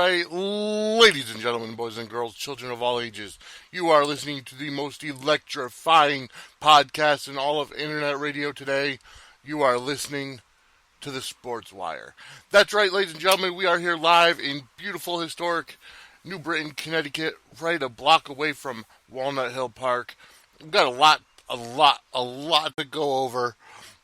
right, ladies and gentlemen, boys and girls, children of all ages, you are listening to the most electrifying podcast in all of internet radio today. You are listening to the Sportswire. That's right, ladies and gentlemen, we are here live in beautiful, historic New Britain, Connecticut, right a block away from Walnut Hill Park. We've got a lot to go over.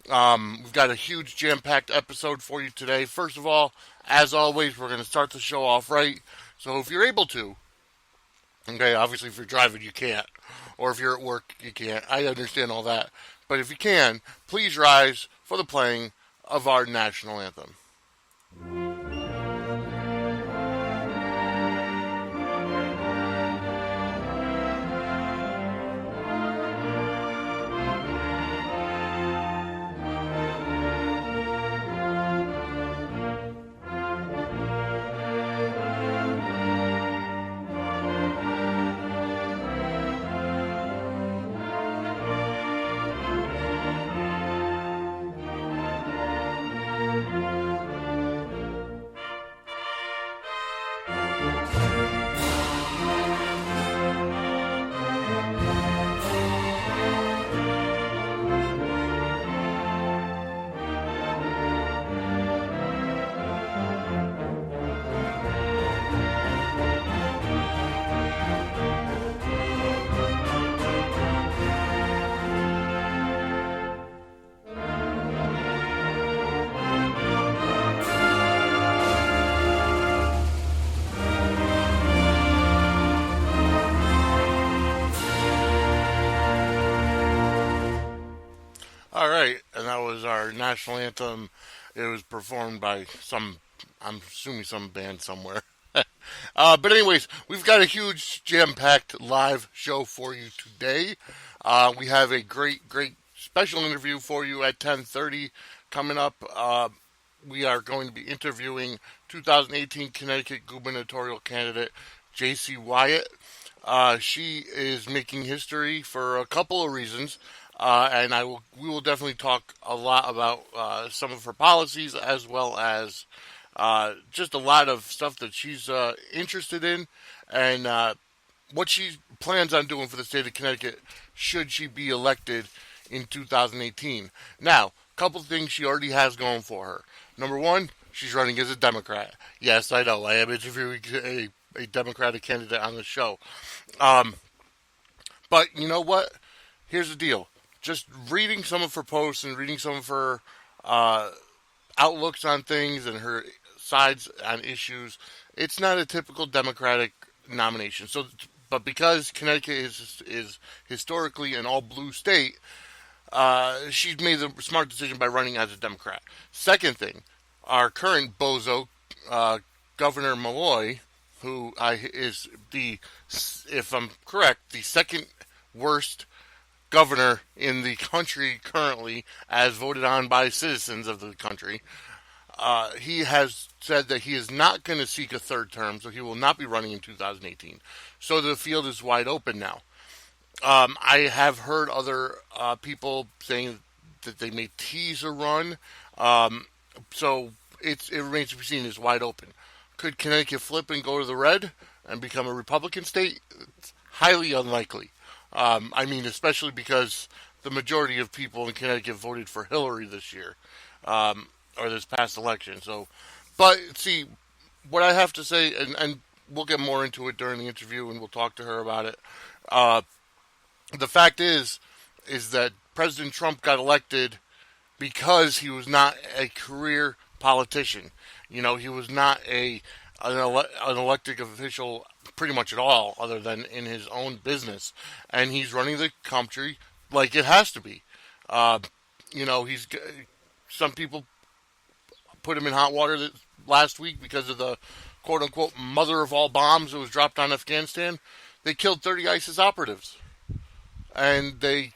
We've got a huge jam-packed episode for you today. First of all, as always, we're going to start the show off right. So if you're able to, okay, obviously if you're driving, you can't. Or if you're at work, you can't. I understand all that. But if you can, please rise for the playing of our national anthem. All right, and that was our national anthem. It was performed by I'm assuming some band somewhere. But anyways, we've got a huge jam-packed live show for you today. We have a great special interview for you at 10:30 coming up. We are going to be interviewing 2018 Connecticut Gubernatorial Candidate Jacey Wyatt. She is making history for a couple of reasons. And we will definitely talk a lot about some of her policies as well as just a lot of stuff that she's interested in and what she plans on doing for the state of Connecticut should she be elected in 2018. Now, a couple of things she already has going for her. Number one, she's running as a Democrat. Yes, I know. I am interviewing a Democratic candidate on the show. But you know what? Here's the deal. Just reading some of her posts and reading some of her outlooks on things and her sides on issues, it's not a typical Democratic nomination. But because Connecticut is historically an all-blue state, she's made the smart decision by running as a Democrat. Second thing, our current bozo, Governor Malloy, who is if I'm correct, the second worst governor in the country currently, as voted on by citizens of the country. He has said that he is not going to seek a third term, so he will not be running in 2018. So the field is wide open now. I have heard other people saying that they may tease a run. So it remains to be seen. It's wide open. Could Connecticut flip and go to the red and become a Republican state? It's highly unlikely. Especially because the majority of people in Connecticut voted for Hillary this year, or this past election. So, but see, what I have to say, and we'll get more into it during the interview, and we'll talk to her about it. The fact is that President Trump got elected because he was not a career politician. You know, he was not an elected official pretty much at all, other than in his own business, and he's running the country like it has to be. Some people put him in hot water last week because of the quote-unquote mother of all bombs that was dropped on Afghanistan. They killed 30 ISIS operatives, and they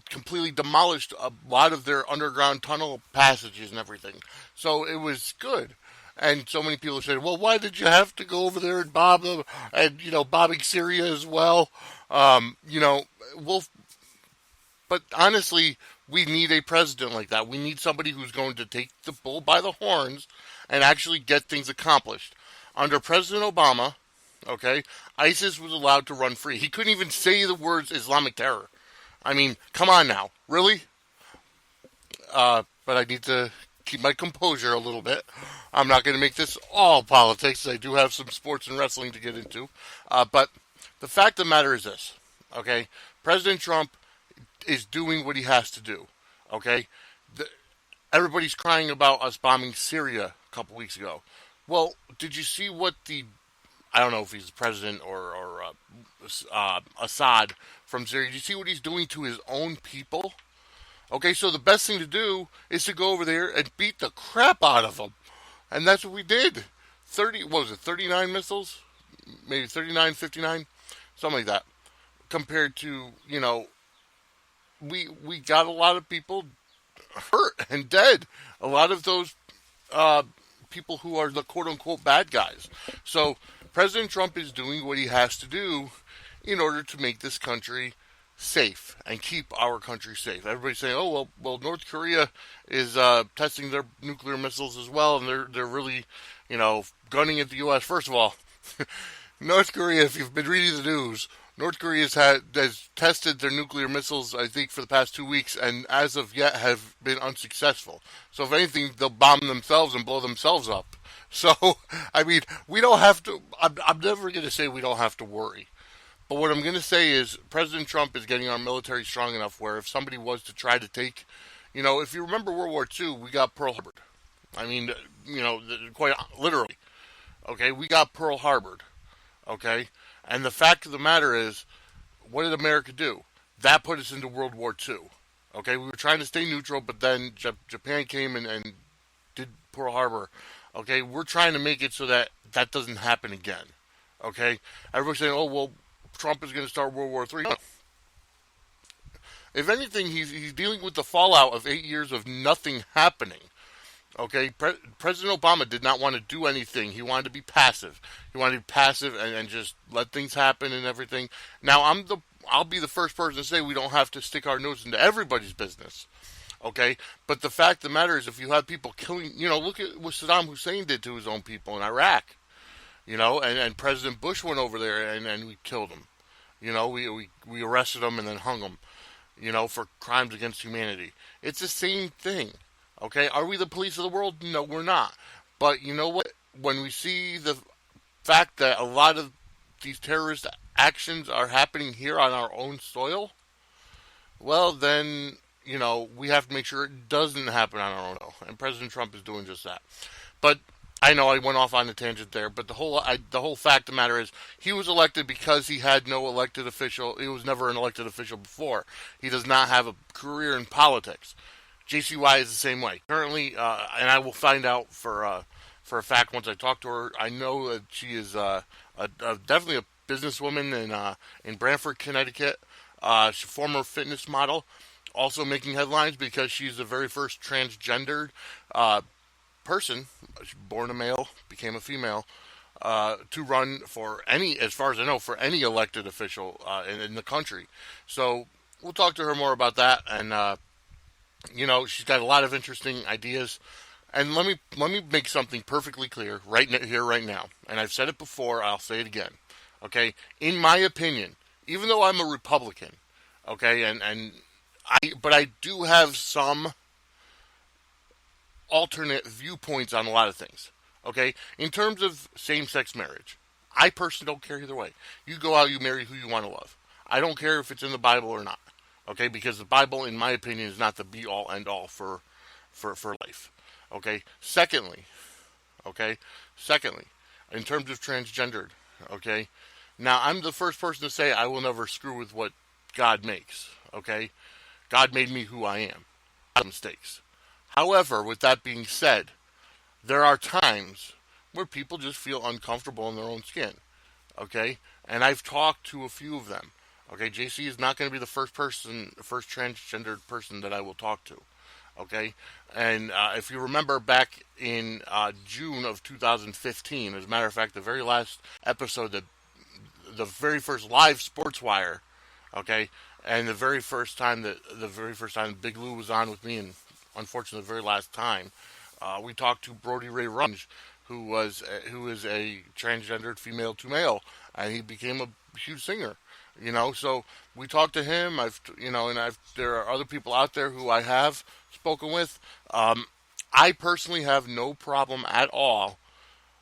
completely demolished a lot of their underground tunnel passages and everything. So it was good. And so many people said, well, why did you have to go over there and bomb them? And, bombing Syria as well. But honestly, we need a president like that. We need somebody who's going to take the bull by the horns and actually get things accomplished. Under President Obama, okay, ISIS was allowed to run free. He couldn't even say the words Islamic terror. I mean, come on now. Really? But I need to keep my composure a little bit. I'm not going to make this all politics. I do have some sports and wrestling to get into. But the fact of the matter is this, okay? President Trump is doing what he has to do, okay? Everybody's crying about us bombing Syria a couple weeks ago. Well, did you see what I don't know if he's president or Assad from Syria. Did you see what he's doing to his own people? Okay, so the best thing to do is to go over there and beat the crap out of them. And that's what we did. 39 missiles? Maybe 39, 59? Something like that. Compared to, we got a lot of people hurt and dead. A lot of those people who are the quote-unquote bad guys. So President Trump is doing what he has to do in order to make this country safe and keep our country safe. Everybody's saying, "Oh well, North Korea is testing their nuclear missiles as well, and they're really, gunning at the U.S." First of all, North Korea, if you've been reading the news, North Korea has tested their nuclear missiles, I think, for the past 2 weeks, and as of yet have been unsuccessful. So if anything, they'll bomb themselves and blow themselves up. So, I mean, we don't have to. I'm never going to say we don't have to worry. But what I'm going to say is President Trump is getting our military strong enough where if somebody was to try to take, if you remember World War II, we got Pearl Harbor. I mean, quite literally. Okay, we got Pearl Harbor. Okay, and the fact of the matter is, what did America do? That put us into World War II. Okay, we were trying to stay neutral, but then Japan came and did Pearl Harbor. Okay, we're trying to make it so that doesn't happen again. Okay, everybody's saying, "Oh well, Trump is going to start World War III." If anything, he's dealing with the fallout of 8 years of nothing happening. Okay, President Obama did not want to do anything. He wanted to be passive. He wanted to be passive and just let things happen and everything. Now, I'll be the first person to say we don't have to stick our nose into everybody's business. Okay, but the fact of the matter is, if you have people killing, look at what Saddam Hussein did to his own people in Iraq. And President Bush went over there and we killed him. We arrested him and then hung him, for crimes against humanity. It's the same thing. Okay, are we the police of the world? No, we're not. But you know what? When we see the fact that a lot of these terrorist actions are happening here on our own soil, well, then, we have to make sure it doesn't happen on our own soil. And President Trump is doing just that. But I know I went off on a tangent there, but the whole fact of the matter is he was elected because he had no elected official. He was never an elected official before. He does not have a career in politics. Jacey Wyatt is the same way. Currently, and I will find out for a fact once I talk to her. I know that she is definitely a businesswoman in Branford, Connecticut. She's a former fitness model, also making headlines because she's the very first transgendered person, born a male, became a female, to run for any, as far as I know, for any elected official in the country. So we'll talk to her more about that, and she's got a lot of interesting ideas. And let me make something perfectly clear right here, right now. And I've said it before, I'll say it again. Okay, in my opinion, even though I'm a Republican, okay, but I do have some alternate viewpoints on a lot of things. Okay, in terms of same-sex marriage, I personally don't care either way. You go out, you marry who you want to love. I don't care if it's in the Bible or not. Okay, because the Bible, in my opinion, is not the be-all, end-all for life. Okay, secondly, in terms of transgendered, okay, now I'm the first person to say I will never screw with what God makes. Okay, God made me who I am. Mistakes. However, with that being said, there are times where people just feel uncomfortable in their own skin. Okay, and I've talked to a few of them. Okay, JC is not going to be the first transgendered person that I will talk to. Okay, and if you remember back in June of 2015, as a matter of fact, the very last episode, the very first live Sportswire, okay, and the very first time Big Lou was on with me, and unfortunately the very last time, we talked to Brody Ray Runge, who is a transgendered female to male, and he became a huge singer. So we talked to him. There are other people out there who I have spoken with. I personally have no problem at all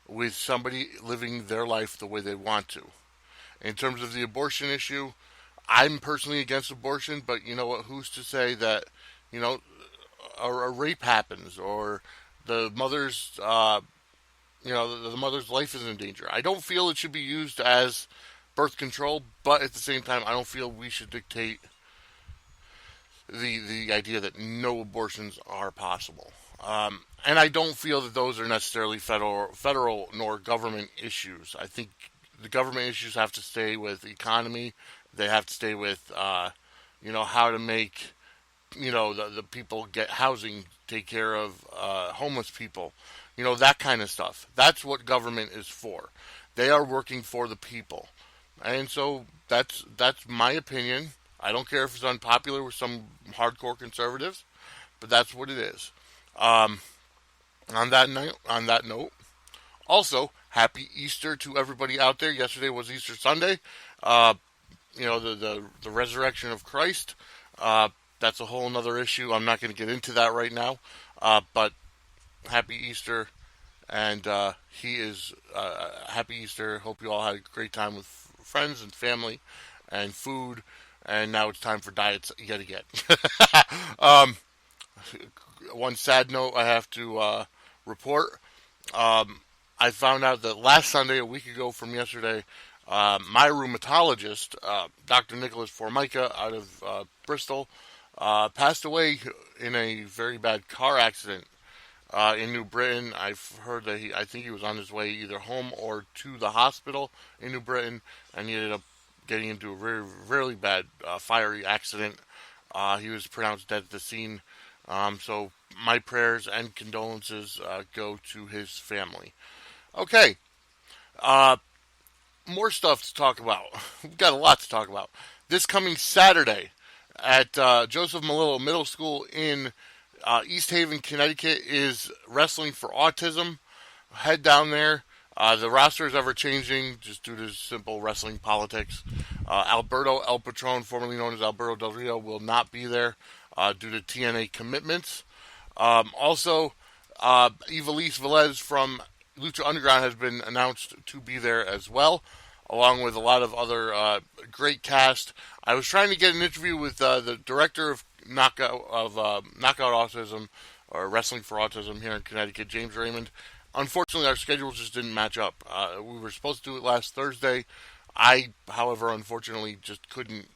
with somebody living their life the way they want to. In terms of the abortion issue, I'm personally against abortion, but you know what? Who's to say that you know a rape happens or the mother's the mother's life is in danger? I don't feel it should be used as birth control, but at the same time, I don't feel we should dictate the idea that no abortions are possible. And I don't feel that those are necessarily federal nor government issues. I think the government issues have to stay with the economy. They have to stay with, how to make, the people get housing, take care of homeless people, that kind of stuff. That's what government is for. They are working for the people. And so that's my opinion. I don't care if it's unpopular with some hardcore conservatives, but that's what it is. On that note, also happy Easter to everybody out there. Yesterday was Easter Sunday. The resurrection of Christ. That's a whole other issue. I'm not going to get into that right now. But happy Easter, and he is happy Easter. Hope you all had a great time with friends and family and food. And now it's time for diets yet again. One sad note I have to report. I found out that last Sunday, a week ago from yesterday, my rheumatologist, Dr. Nicholas Formica out of Bristol, passed away in a very bad car accident in New Britain. I've heard that I think he was on his way either home or to the hospital in New Britain, and he ended up getting into a very, really bad fiery accident. He was pronounced dead at the scene. So my prayers and condolences go to his family. Okay. More stuff to talk about. We've got a lot to talk about. This coming Saturday at Joseph Malillo Middle School in East Haven, Connecticut is Wrestling for Autism. Head down there. The roster is ever changing just due to simple wrestling politics. Alberto El Patron, formerly known as Alberto Del Rio, will not be there due to TNA commitments. Also, Ivelisse Velez from Lucha Underground has been announced to be there as well, along with a lot of other great cast. I was trying to get an interview with the director of Knockout Autism, or Wrestling for Autism here in Connecticut, James Raymond. Unfortunately, our schedules just didn't match up. We were supposed to do it last Thursday. I, however, unfortunately just couldn't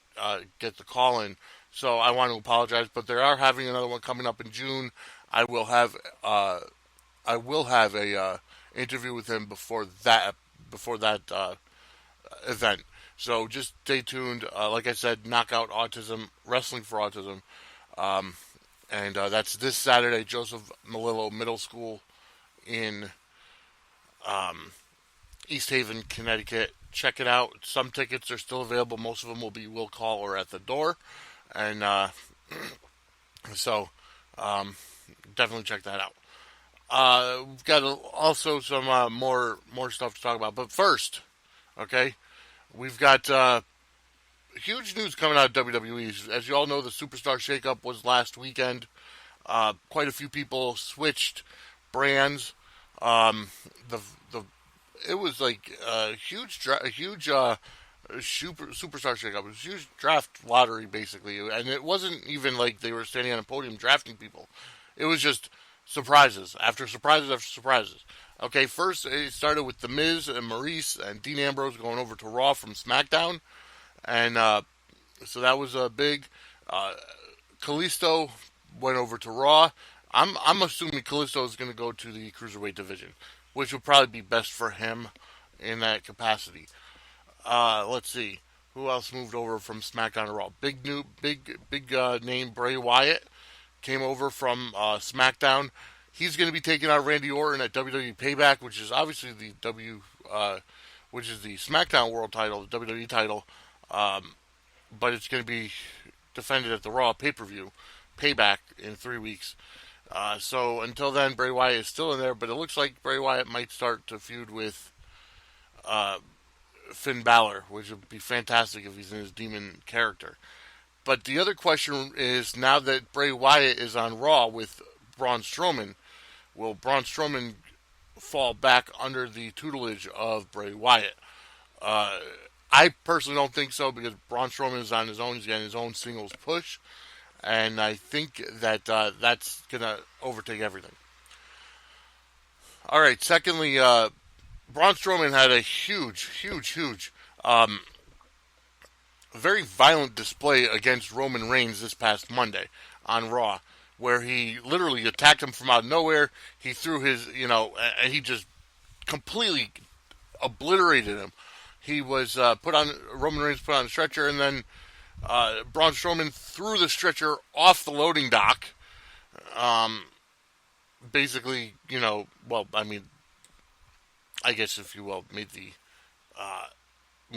get the call in, so I want to apologize. But they are having another one coming up in June. I will have a interview with him before that event. So just stay tuned. Like I said, Knockout Autism, Wrestling for Autism, and that's this Saturday, Joseph Malillo Middle School in East Haven, Connecticut. Check it out. Some tickets are still available. Most of them will be will call or at the door, and so definitely check that out. We've got also some more stuff to talk about, but first, okay, we've got huge news coming out of WWE. As you all know, the Superstar Shakeup was last weekend. Quite a few people switched brands. It was like a huge superstar shakeup. It was a huge draft lottery, basically, and it wasn't even like they were standing on a podium drafting people. It was just surprises after surprises after surprises. Okay, first it started with The Miz and Maurice and Dean Ambrose going over to Raw from SmackDown, and so that was a big. Kalisto went over to Raw. I'm assuming Kalisto is going to go to the Cruiserweight division, which would probably be best for him in that capacity. Let's see. Who else moved over from SmackDown to Raw? Big name Bray Wyatt came over from SmackDown. He's going to be taking out Randy Orton at WWE Payback, which is obviously which is the SmackDown World Title, the WWE title, but it's going to be defended at the Raw pay-per-view Payback in 3 weeks. So until then, Bray Wyatt is still in there, but it looks like Bray Wyatt might start to feud with uh, Finn Balor, which would be fantastic if he's in his demon character. But the other question is, now that Bray Wyatt is on Raw with Braun Strowman, will Braun Strowman fall back under the tutelage of Bray Wyatt? Uh, I personally don't think so, because Braun Strowman is on his own. He's getting his own singles push, and I think that that's going to overtake everything. All right. Secondly, Braun Strowman had a huge, very violent display against Roman Reigns this past Monday on Raw, where he literally attacked him from out of nowhere. He threw his, and he just completely obliterated him. He was Roman Reigns put on a stretcher, and then Braun Strowman threw the stretcher off the loading dock. Basically, I guess, if you will, made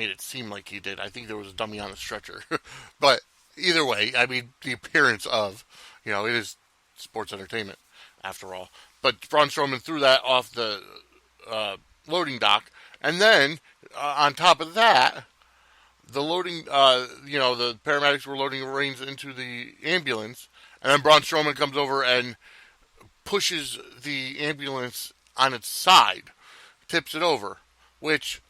it seem like he did. I think there was a dummy on the stretcher. But either way, the appearance of, it is sports entertainment after all. But Braun Strowman threw that off the loading dock. And then, on top of that, the paramedics were loading Reigns into the ambulance. And then Braun Strowman comes over and pushes the ambulance on its side, tips it over, which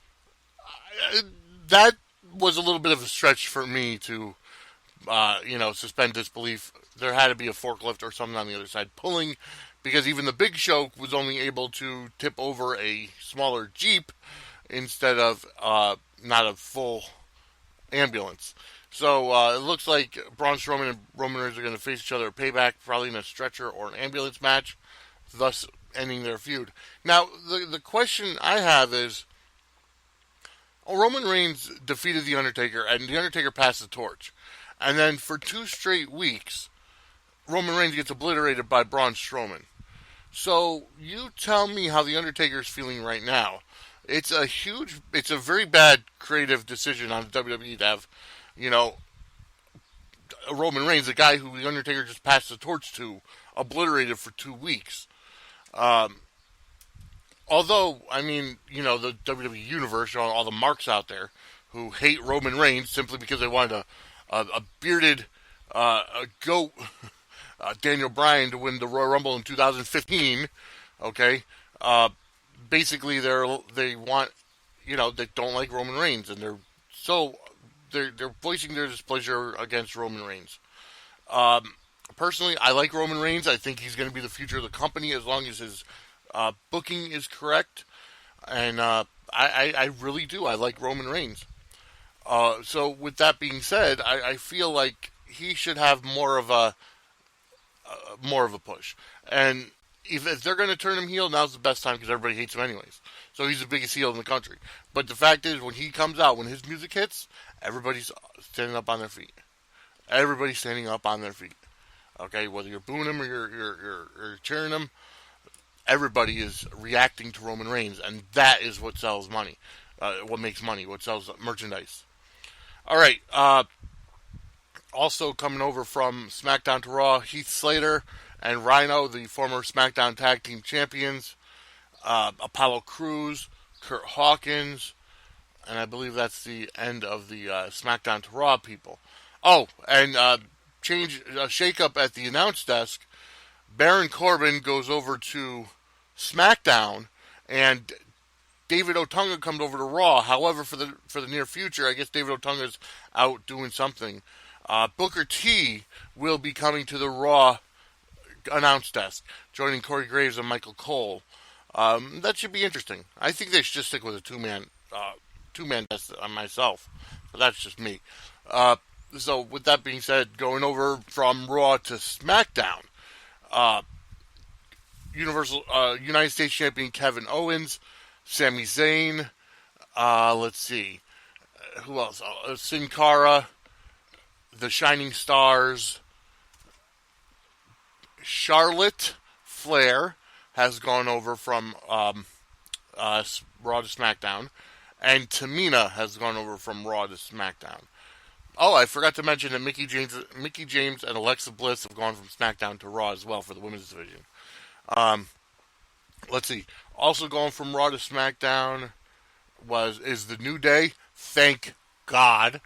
that was a little bit of a stretch for me to, suspend disbelief. There had to be a forklift or something on the other side pulling, because even the Big Show was only able to tip over a smaller Jeep instead of not a full ambulance. So it looks like Braun Strowman and Roman Reigns are going to face each other at Payback, probably in a stretcher or an ambulance match, thus ending their feud. Now, the question I have is, Roman Reigns defeated The Undertaker, and The Undertaker passed the torch. And then for 2 straight weeks, Roman Reigns gets obliterated by Braun Strowman. So you tell me how The Undertaker is feeling right now. It's a very bad creative decision on the WWE to have, Roman Reigns, the guy who The Undertaker just passed the torch to, obliterated for 2 weeks. Although, the WWE Universe, all the marks out there who hate Roman Reigns simply because they wanted a bearded goat, Daniel Bryan, to win the Royal Rumble in 2015, okay? Basically, they want, they don't like Roman Reigns, and they're voicing their displeasure against Roman Reigns. Personally, I like Roman Reigns. I think he's going to be the future of the company as long as his booking is correct, and I really do. I like Roman Reigns. So with that being said, I feel like he should have more of a push. And if they're going to turn him heel, now's the best time, because everybody hates him anyways. So he's the biggest heel in the country. But the fact is, when he comes out, when his music hits, everybody's standing up on their feet. Everybody's standing up on their feet. Okay, whether you're booing him or you're cheering him, everybody is reacting to Roman Reigns, and that is what sells money. What makes money, what sells merchandise. All right, also coming over from SmackDown to Raw, Heath Slater and Rhino, the former SmackDown Tag Team Champions, Apollo Crews, Kurt Hawkins, and I believe that's the end of the SmackDown to Raw people. Oh, and shake up at the announce desk. Baron Corbin goes over to SmackDown, and David Otunga comes over to Raw. However, for the near future, I guess David Otunga's out doing something. Booker T will be coming to the Raw announce desk, joining Corey Graves and Michael Cole. That should be interesting. I think they should just stick with a two-man desk on myself, but that's just me. So with that being said, going over from Raw to SmackDown, United States Champion Kevin Owens, Sami Zayn, let's see, who else? Sin Cara, the Shining Stars, Charlotte Flair has gone over from Raw to SmackDown, and Tamina has gone over from Raw to SmackDown. Oh, I forgot to mention that Mickey James and Alexa Bliss have gone from SmackDown to Raw as well for the women's division. Let's see. Also going from Raw to SmackDown is the New Day. Thank God.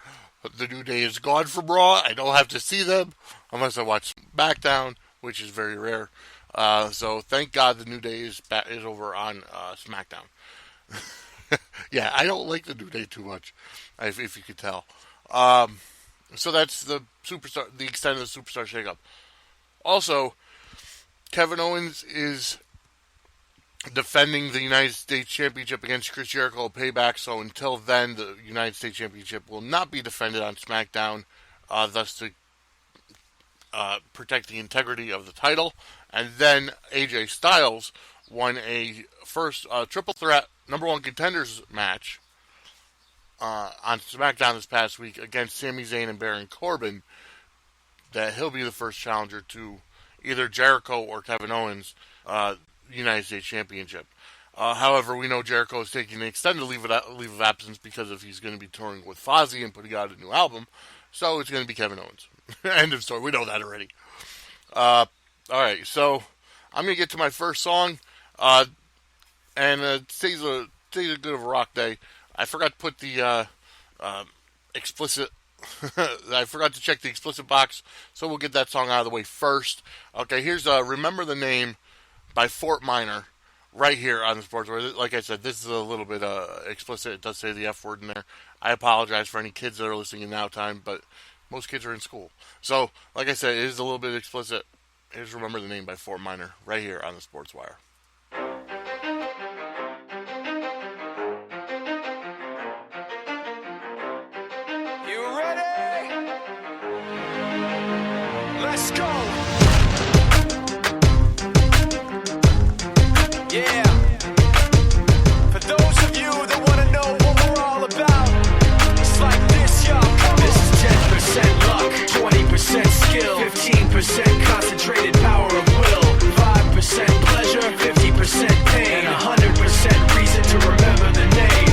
The New Day is gone from Raw. I don't have to see them unless I watch SmackDown, which is very rare. So thank God the New Day is over on SmackDown. Yeah, I don't like the New Day too much, if you could tell. So that's the extent of the Superstar shakeup. Also, Kevin Owens is defending the United States Championship against Chris Jericho payback, so until then, the United States Championship will not be defended on SmackDown, thus to protect the integrity of the title. And then AJ Styles won a first triple threat number one contenders match on SmackDown this past week against Sami Zayn and Baron Corbin, that he'll be the first challenger to either Jericho or Kevin Owens' United States Championship. However, we know Jericho is taking an extended leave of absence because he's going to be touring with Fozzy and putting out a new album, so it's going to be Kevin Owens. End of story. We know that already. Alright, so I'm going to get to my first song, and today's a good of a rock day. I forgot to put the explicit. I forgot to check the explicit box, so we'll get that song out of the way first. Okay, here's "Remember the Name" by Fort Minor, right here on the Sportswire. Like I said, this is a little bit explicit. It does say the F word in there. I apologize for any kids that are listening in now time, but most kids are in school. So, like I said, it is a little bit explicit. Here's "Remember the Name" by Fort Minor, right here on the Sportswire. Let's go. Yeah. For those of you that want to know what we're all about, it's like this, y'all. This is 10% luck, 20% skill, 15% concentrated power of will, 5% pleasure, 50% pain, and 100% reason to remember the name.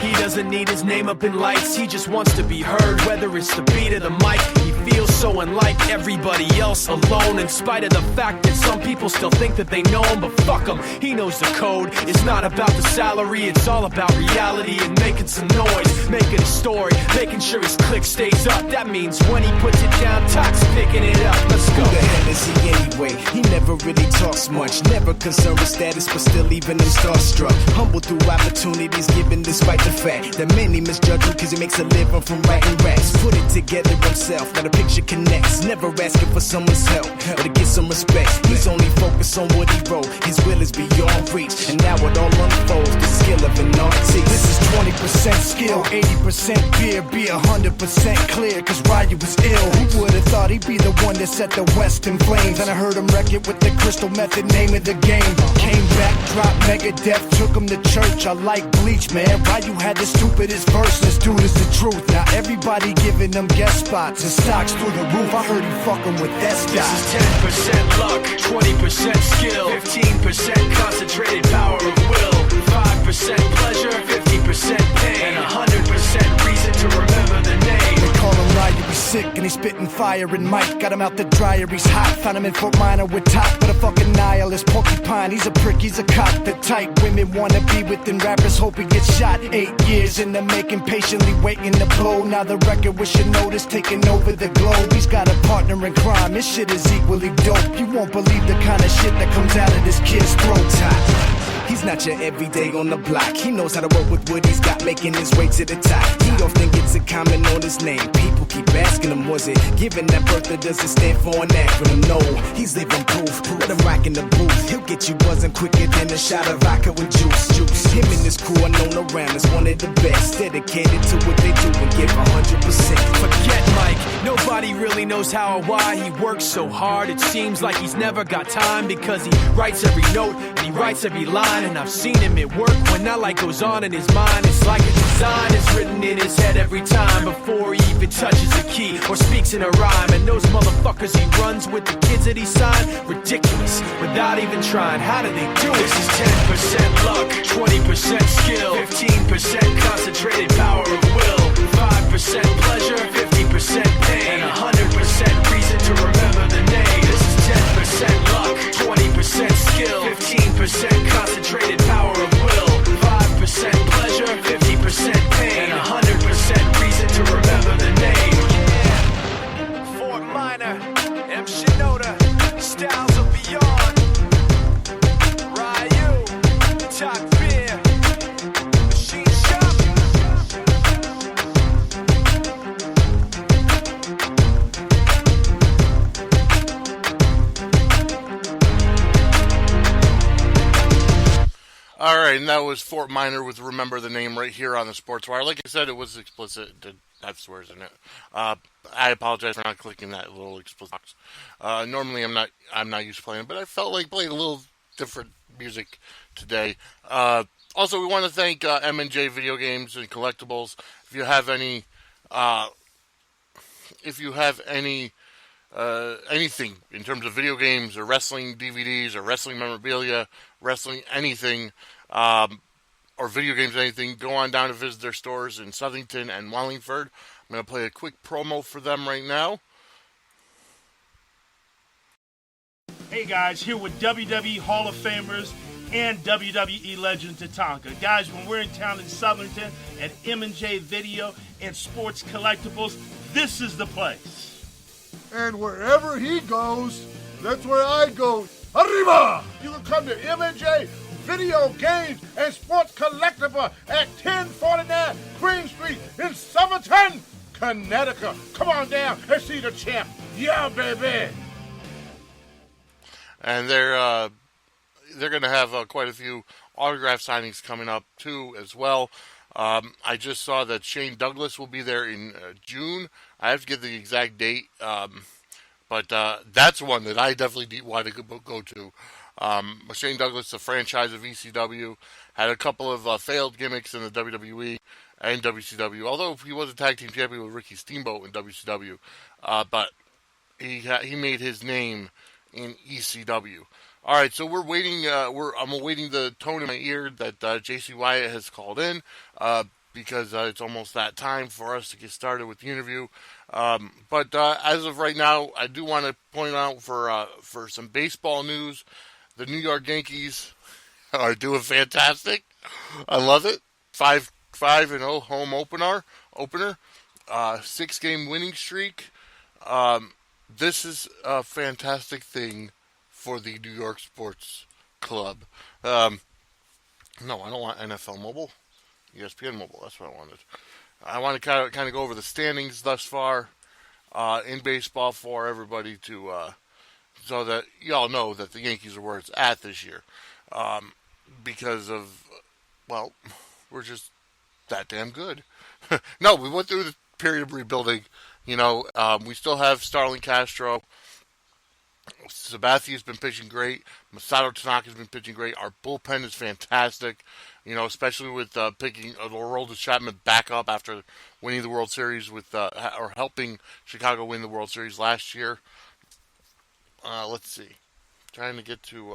He doesn't need his name up in lights, he just wants to be heard, whether it's the beat of the mic. He feels so unlike everybody else, alone, in spite of the fact that some people still think that they know him, but fuck him, he knows the code. It's not about the salary, it's all about reality and making some noise, making a story, making sure his click stays up. That means when he puts it down, Tox picking it up. Let's go. Who the hell is he anyway? He never really talks much, never concerned with status, but still leaving him starstruck. Humble through opportunities given despite the fact that many misjudge him because he makes a living from writing raps. Put it together himself, now the picture connects, never asking for someone's help or to get some respect. He's only focused on what he wrote, his will is beyond reach, and now it all unfolds, the skill of an artist. This is 20% skill, 80% beer, be 100% clear, cause Ryu was ill. Who would've thought he'd be the one that set the West in flames? And I heard him wreck it with the crystal method, name of the game. Came back, dropped Megadeth, took him to church. I like Bleach, man. Ryu had the stupidest verse, this dude is the truth. Now everybody giving them guest spots and stocks through the roof. I heard he fucking with that stock. This is 10% luck, 20% skill, 15% concentrated power of will, 5% pleasure, 50% pain, and 100% reason to remember the name. They call him Ryu, he's sick and he's spitting fire. And Mike got him out the dryer, he's hot. Found him in Fort Minor with top, but a fucking nihilist porcupine. He's a prick, he's a cop. The type women wanna be within rappers, hope he gets shot. 8 years in the making, patiently waiting to blow. Now the record with your notice taking over the globe. He's got a partner in crime, his shit is equally dope. You won't believe the kind of shit that comes out of this kid's throat. He's not your everyday on the block. He knows how to work with what he's got, making his way to the top. He often gets a comment on his name. People keep asking him, was it given that birth or does it stand for an acronym? No, he's living proof. Let him rock in the booth. He'll get you buzzing quicker than a shot of vodka with juice. Him and his crew are known around as one of the best, dedicated to what they do and give 100%. Forget Mike, nobody really knows how or why he works so hard. It seems like he's never got time because he writes every note and he writes every line. line, and I've seen him at work when that light goes on in his mind. It's like a design is written in his head every time before he even touches a key or speaks in a rhyme. And those motherfuckers he runs with, the kids that he signed, ridiculous, without even trying. How do they do it? This is 10% luck, 20% skill, 15% concentrated power of will, 5% pleasure, 50% pain, and 100% reason to remember the name. This is 10% luck, 20% skill, 15% concentrated power of will, 5% pleasure, 50% pain, and 100% reason to remember the name. Yeah. Fort Minor, M. Shinoda, Styles of Beyond, Ryu, Talk Beer, Machine Shop. All right, and that was Fort Minor with Remember the Name right here on the Sportswire. Like I said, it was explicit. It did have swears in it. I apologize for not clicking that little explicit box. Normally, I'm not used to playing it, but I felt like playing a little different music today. Also, we want to thank M&J Video Games and Collectibles. If you have any, anything in terms of video games or wrestling DVDs or wrestling memorabilia, wrestling anything, or video games, anything, go on down to visit their stores in Southington and Wallingford. I'm going to play a quick promo for them right now. Hey guys, here with WWE Hall of Famers and WWE legend Tatanka. Guys, when we're in town in Southington at M&J Video and Sports Collectibles, this is the place. And wherever he goes, that's where I go. Arriba! You can come to M&J Video Games and Sports Collectible at 1049 Queen Street in Somerton, Connecticut. Come on down and see the champ. Yeah, baby! And they're going to have quite a few autograph signings coming up, too, as well. I just saw that Shane Douglas will be there in June. I have to get the exact date, but that's one that I definitely want to go to. Shane Douglas, the franchise of ECW, had a couple of failed gimmicks in the WWE and WCW, although he was a tag team champion with Ricky Steamboat in WCW, but he made his name in ECW. All right, so we're waiting. I'm awaiting the tone in my ear that Jacey Wyatt has called in because it's almost that time for us to get started with the interview. But as of right now, I do want to point out for some baseball news, the New York Yankees are doing fantastic. I love it. 5-0 home opener, 6-game winning streak. This is a fantastic thing for the New York Sports Club. No, I don't want NFL Mobile. ESPN Mobile, that's what I wanted. I want to kind of go over the standings thus far in baseball for everybody to, so that y'all know that the Yankees are where it's at this year. Because of, well, we're just that damn good. No, we went through the period of rebuilding. You know, we still have Starlin Castro. Sabathia's been pitching great. Masato Tanaka's been pitching great. Our bullpen is fantastic. You know, especially with picking Aroldis Chapman back up after winning the World Series with, or helping Chicago win the World Series last year. Let's see. Trying to get to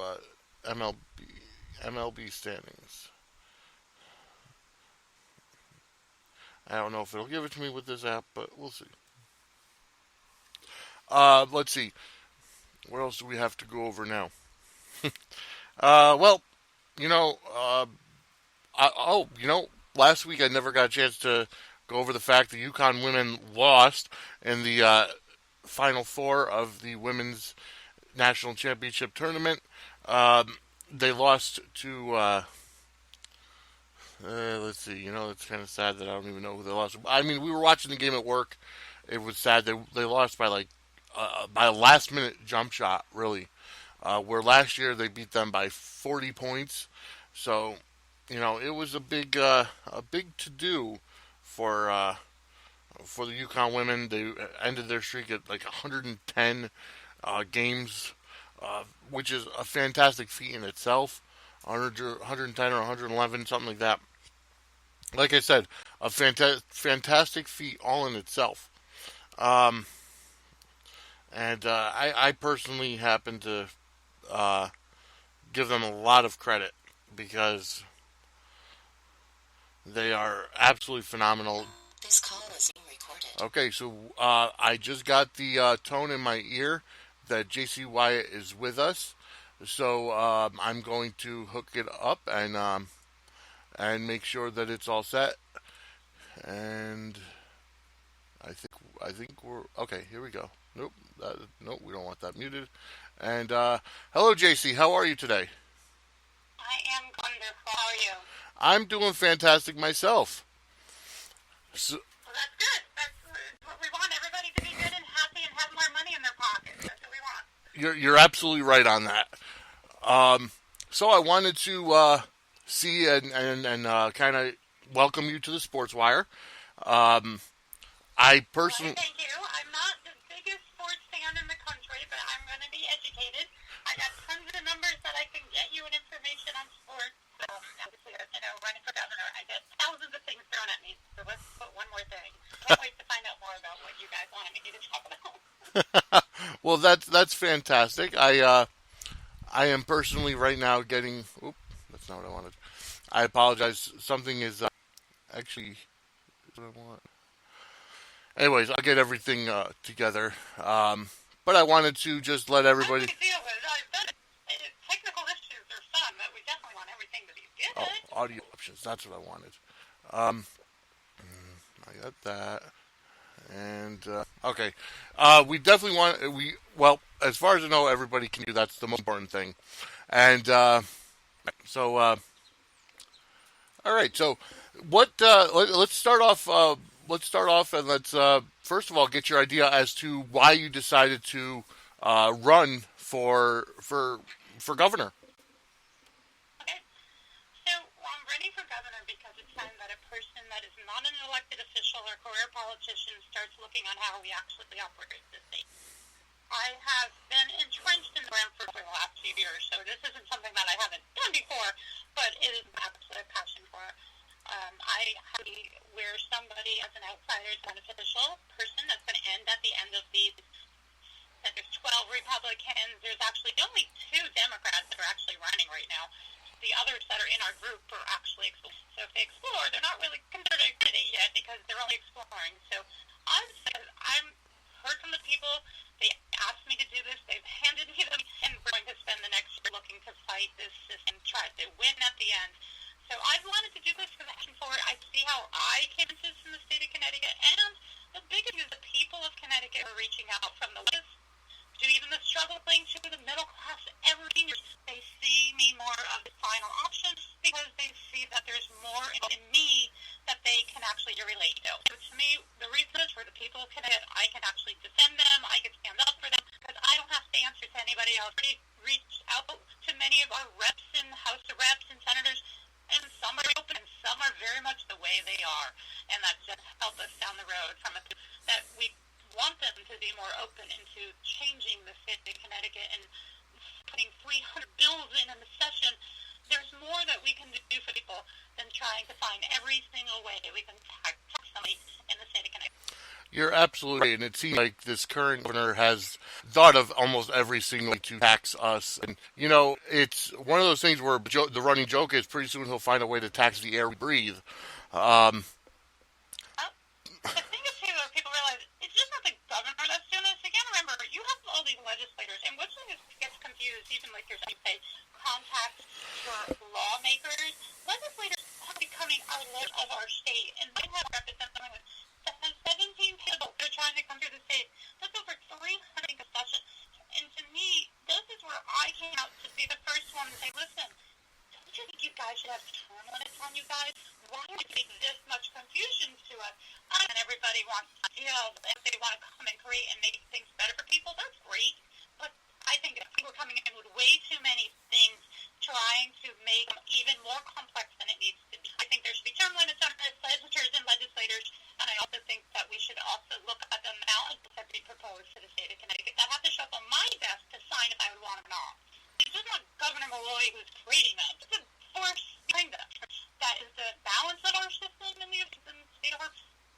MLB standings. I don't know if it'll give it to me with this app, but we'll see. Let's see. What else do we have to go over now? Well, you know, last week I never got a chance to go over the fact the UConn women lost in the Final Four of the Women's National Championship Tournament. They lost to, let's see, you know, it's kind of sad that I don't even know who they lost. I mean, we were watching the game at work. It was sad. They lost by by a last-minute jump shot, really. Where last year they beat them by 40 points. So, you know, it was a big to-do for the UConn women. They ended their streak at like 110 games, which is a fantastic feat in itself. 110 or 111, something like that. Like I said, a fantastic feat all in itself. Um, and I personally happen to give them a lot of credit because they are absolutely phenomenal. This call is being recorded. Okay, so I just got the tone in my ear that Jacey Wyatt is with us. So I'm going to hook it up and make sure that it's all set. And I think we're okay. Here we go. Nope, nope, we don't want that muted. And hello, Jacey. How are you today? I am wonderful. How are you? I'm doing fantastic myself. So, Well, that's good. That's what we want. Everybody to be good and happy and have more money in their pockets. That's what we want. you're absolutely right on that. So I wanted to see and kind of welcome you to the Sportswire. I personally. Well, thank you. I'm not the biggest sports fan in the country, but I'm going to be educated. I got tons of numbers that I can get you and information on sports. Obviously, running for governor, I get thousands of things thrown at me. So let's put one more thing. Can't wait to find out more about what you guys wanted me to talk about. Well, that's fantastic. I am personally right now getting. Oop, that's not what I wanted. I apologize. Something is actually what I want. Anyways, I'll get everything together. But I wanted to just let everybody. Technical issues are fun, but we definitely want everything to be good. Oh, audio options. That's what I wanted. I got that. And okay, we definitely want well, as far as I know, everybody can do. That's the most important thing. And so, all right. So, what? Let's start off. And let's first of all get your idea as to why you decided to run for governor. Okay. So I'm running for governor because it's time that a person that is not an elected official or career politician starts looking on how we actually operate this state. I have been entrenched in the ram for the last few years, so this isn't something that I haven't done before, but it is absolute passion for. I have to where somebody as an outsider is an official person that's going to end at the end of these. There's 12 Republicans. There's actually only 2 Democrats that are actually running right now. The others that are in our group are actually exploring. So if they explore, they're not really considered a candidate yet because they're only exploring. So I'm heard from the people. They asked me to do this. They've handed me them, and we're going to spend the next year looking to fight this system, try to win at the end. So I've wanted to do this because I see how I came into this in the state of Connecticut, and the big thing is the people of Connecticut are reaching out from the left to even the struggling to the middle class. Every year they see me more of the final option because they see that there's more in me that they can actually relate to. So to me, the reason is for the people of Connecticut, I can actually defend them, I can stand up for them, because I don't have to answer to anybody else. We reach out to many of our reps in the House of Reps and senators, and some are open and some are very much the way they are, and that just helps us down the road from it, that we want them to be more open into changing the state of Connecticut and putting 300 bills in the session. There's more that we can do for people than trying to find every single way we can tax somebody in the state of Connecticut. You're absolutely right, and it seems like this current governor has thought of almost every single way to tax us. And, it's one of those things where the running joke is pretty soon he'll find a way to tax the air we breathe. The thing is, too, people realize it's just not the governor that's doing this. Again, remember, you have all these legislators, and which one gets confused, even like you're saying, contact your lawmakers. Legislators are becoming our lord of our state, and might have representatives that has 17 people that are trying to come through the state. That's over 300 concessions. And to me, this is where I came out to be the first one to say, listen, don't you think you guys should have term limits on you guys? Why are you making this much confusion to us? And everybody wants deals, if they want to come and create and make things better for people, that's great. But I think if people are coming in with way too many things, trying to make them even more complex than it needs to be. I think there should be term limits on senators and legislators, and I also think that we should also look at the amount that be proposed to the state of Connecticut that have to show up on my desk to sign if I would want them or not. It's just not Governor Malloy who's creating them. It's a force behind them. That is the balance of our system in the state of our.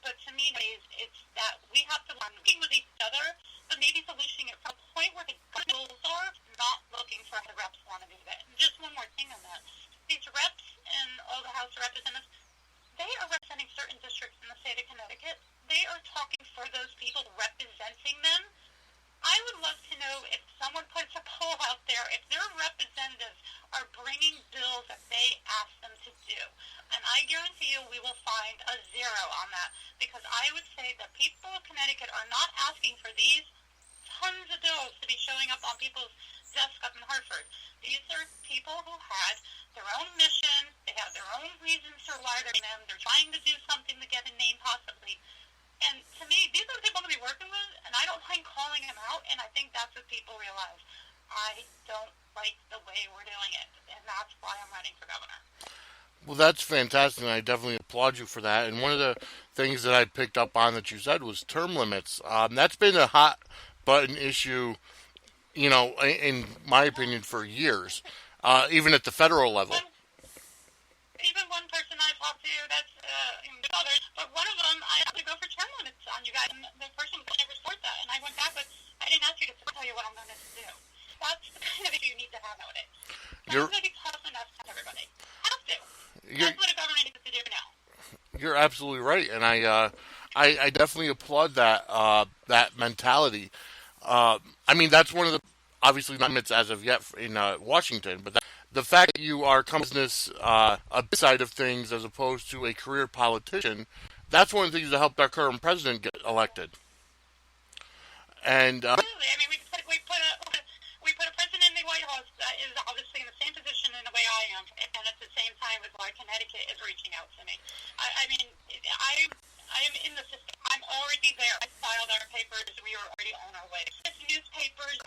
But to me, it's that we have to learn working with each other, but maybe solutioning it from a point where the goals are not looking for how the reps want to do that. And just one more thing on that. These reps and all the House of Representatives, they are representing certain districts in the state of Connecticut. They are talking for those people representing them. I would love to know if someone puts a poll out there, if their representatives are bringing bills that they ask them to do. And I guarantee you we will find a 0 on that, because I would say that people of Connecticut are not asking for these tons of bills to be showing up on people's desks up in Hartford. These are people who had their own mission, they have their own reasons for why they're in them, they're trying to do something to get a name possibly. And to me, these are the people to be working with, and I don't mind calling them out, and I think that's what people realize. I don't like the way we're doing it, and that's why I'm running for governor. Well, that's fantastic, and I definitely applaud you for that. And one of the things that I picked up on that you said was term limits. That's been a hot button issue, you know, in my opinion, for years, even at the federal level. Even one person I talked to, that's others, but one of them, I have to go for term limits on you guys, and the person would never support that, and I went back, but I didn't ask you to tell you what I'm going to do. That's the kind of issue you need to have nowadays. That's going to be tough enough to everybody. Have to. That's what a government needs to do now. You're absolutely right, and I definitely applaud that mentality. I mean, that's one of the obviously not limits as of yet in Washington, but the fact that you are coming from this a side of things as opposed to a career politician, that's one of the things that helped our current president get elected. And absolutely, I mean, we put a president in the White House that is obviously in the same position in the way I am, and at the same time is why Connecticut is reaching out to me. I mean, I am in the system. I'm already there. I filed our papers. We were already on our way. If newspapers,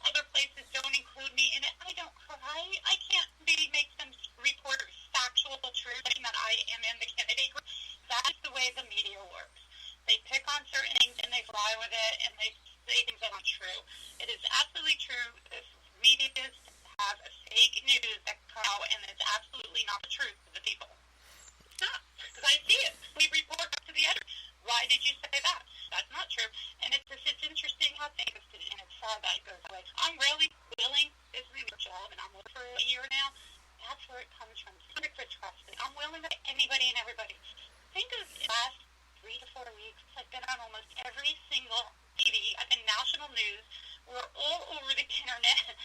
other places don't include me in it, I don't cry. I can't make them report factual truth that I am in the candidate group. That's the way the media works. They pick on certain things and they fly with it, and they say things that aren't true. It is absolutely true. If media have a fake news that come out, and it's absolutely not the truth to the people. It's not, because I see it. We report back to the editor. Why did you say that? That's not true. And it's interesting how things go, and it's sad that it goes away. I'm really willing. This is my job, and I'm working for a year now. That's where it comes from. For trust. I'm willing to anybody and everybody. Think of the last 3 to 4 weeks. I've been on almost every single TV. I've been national news. We're all over the internet.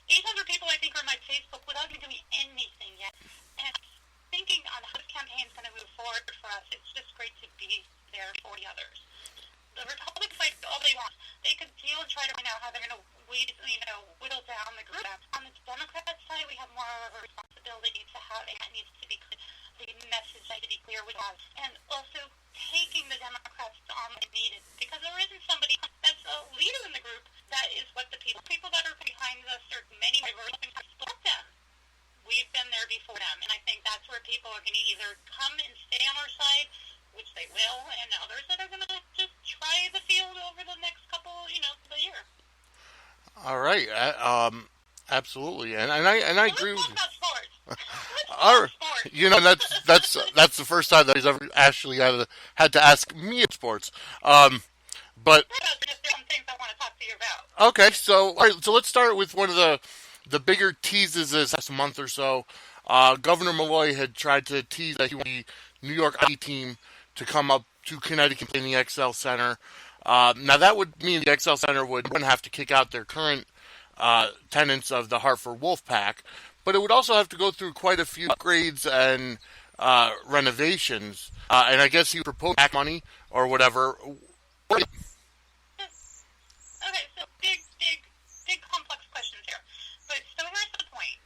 800 people, I think, are on my Facebook without even doing anything yet. And thinking on how this campaign is going to move forward for us, it's just great to be there for the others. The Republicans fight all they want. They could deal and try to find out how they're going to whittle down the group. On the Democrat side, we have more of a responsibility to have, and that needs to be clear. The message needs to be clear with us. And also taking the Democrats on when needed. Because there isn't somebody that's a leader in the group that is what the people that are behind us are many diverse and support them. We've been there before them, and I think that's where people are going to either come and stay on our side, which they will, and others that are going to just try the field over the next couple, the year. all right, absolutely, and I agree with you. Let's talk about sports. All right. You know, that's the first time that he's ever actually had to ask me about sports. But there's some things I want to talk to you about. Okay, so all right, so let's start with one of the bigger teases this last month or so. Governor Malloy had tried to tease that he wanted the New York hockey team to come up to Connecticut in the XL Center. Now that would mean the XL Center would have to kick out their current tenants of the Hartford Wolfpack, but it would also have to go through quite a few upgrades and renovations. And I guess he proposed back money or whatever. Okay, so big complex questions here. But so here's the point.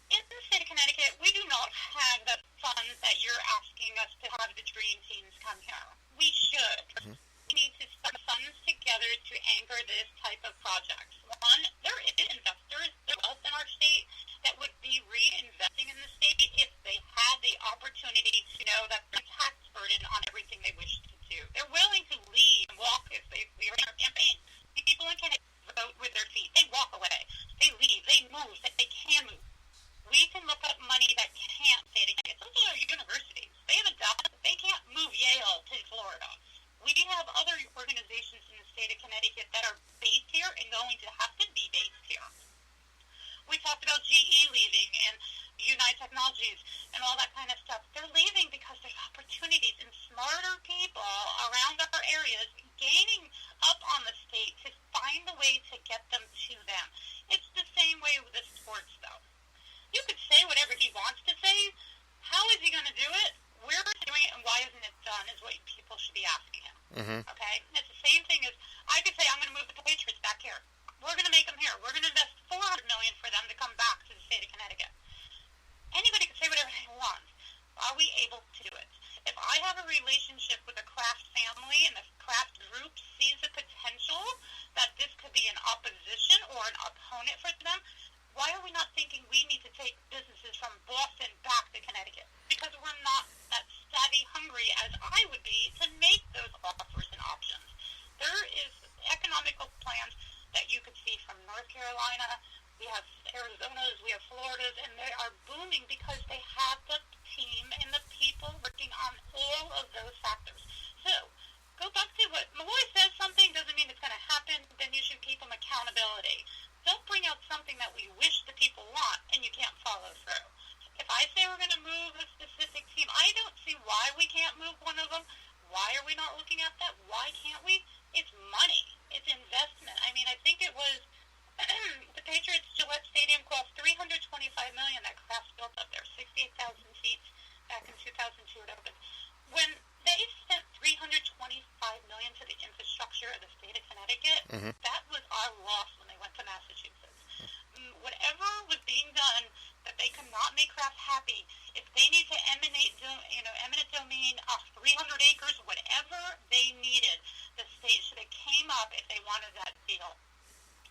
In the state of Connecticut, we do not have the funds that you're asking us to have the dream teams come here. We should. Mm-hmm. We need to put funds together to anchor this type of project. One, there is investors, there else in our state that would be reinvesting in the state if they had the opportunity to know that the tax burden on everything they wish to do. They're willing to Arizona, we have Arizonas, we have Floridas, and they are booming because they have the team and the people working on all of those factors. So, go back to what Malloy says something doesn't mean it's going to happen, then you should keep them accountability. Don't bring out something that we wish the people want and you can't follow through. If I say we're going to move a specific team, I don't see why we can't move one of them. Why are we not looking at that? Why can't we? It's money. It's investment. I mean, I think it was the Patriots Gillette Stadium cost $325 million. That Kraft built up there, 68,000 seats back in 2002 it opened. When they spent $325 million to the infrastructure of the state of Connecticut, that was our loss when they went to Massachusetts. Whatever was being done that they could not make Kraft happy, if they need to eminent domain, 300 acres, whatever they needed, the state should have came up if they wanted that deal.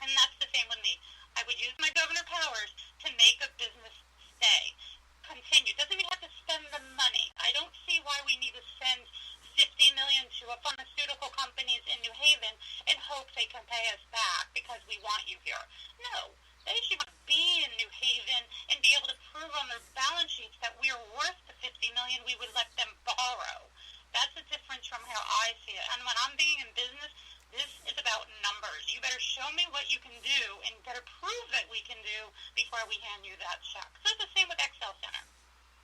And that's the same with me. I would use my governor powers to make a business stay. Continue. Doesn't mean you have to spend the money. I don't see why we need to send $50 million to a pharmaceutical companies in New Haven and hope they can pay us back because we want you here. No. They should be in New Haven and be able to prove on their balance sheets that we are worth the $50 million we would let them borrow. That's the difference from how I see it. And when I'm being in business, this is about numbers. You better show me what you can do and better prove that we can do before we hand you that check. So it's the same with Excel Center.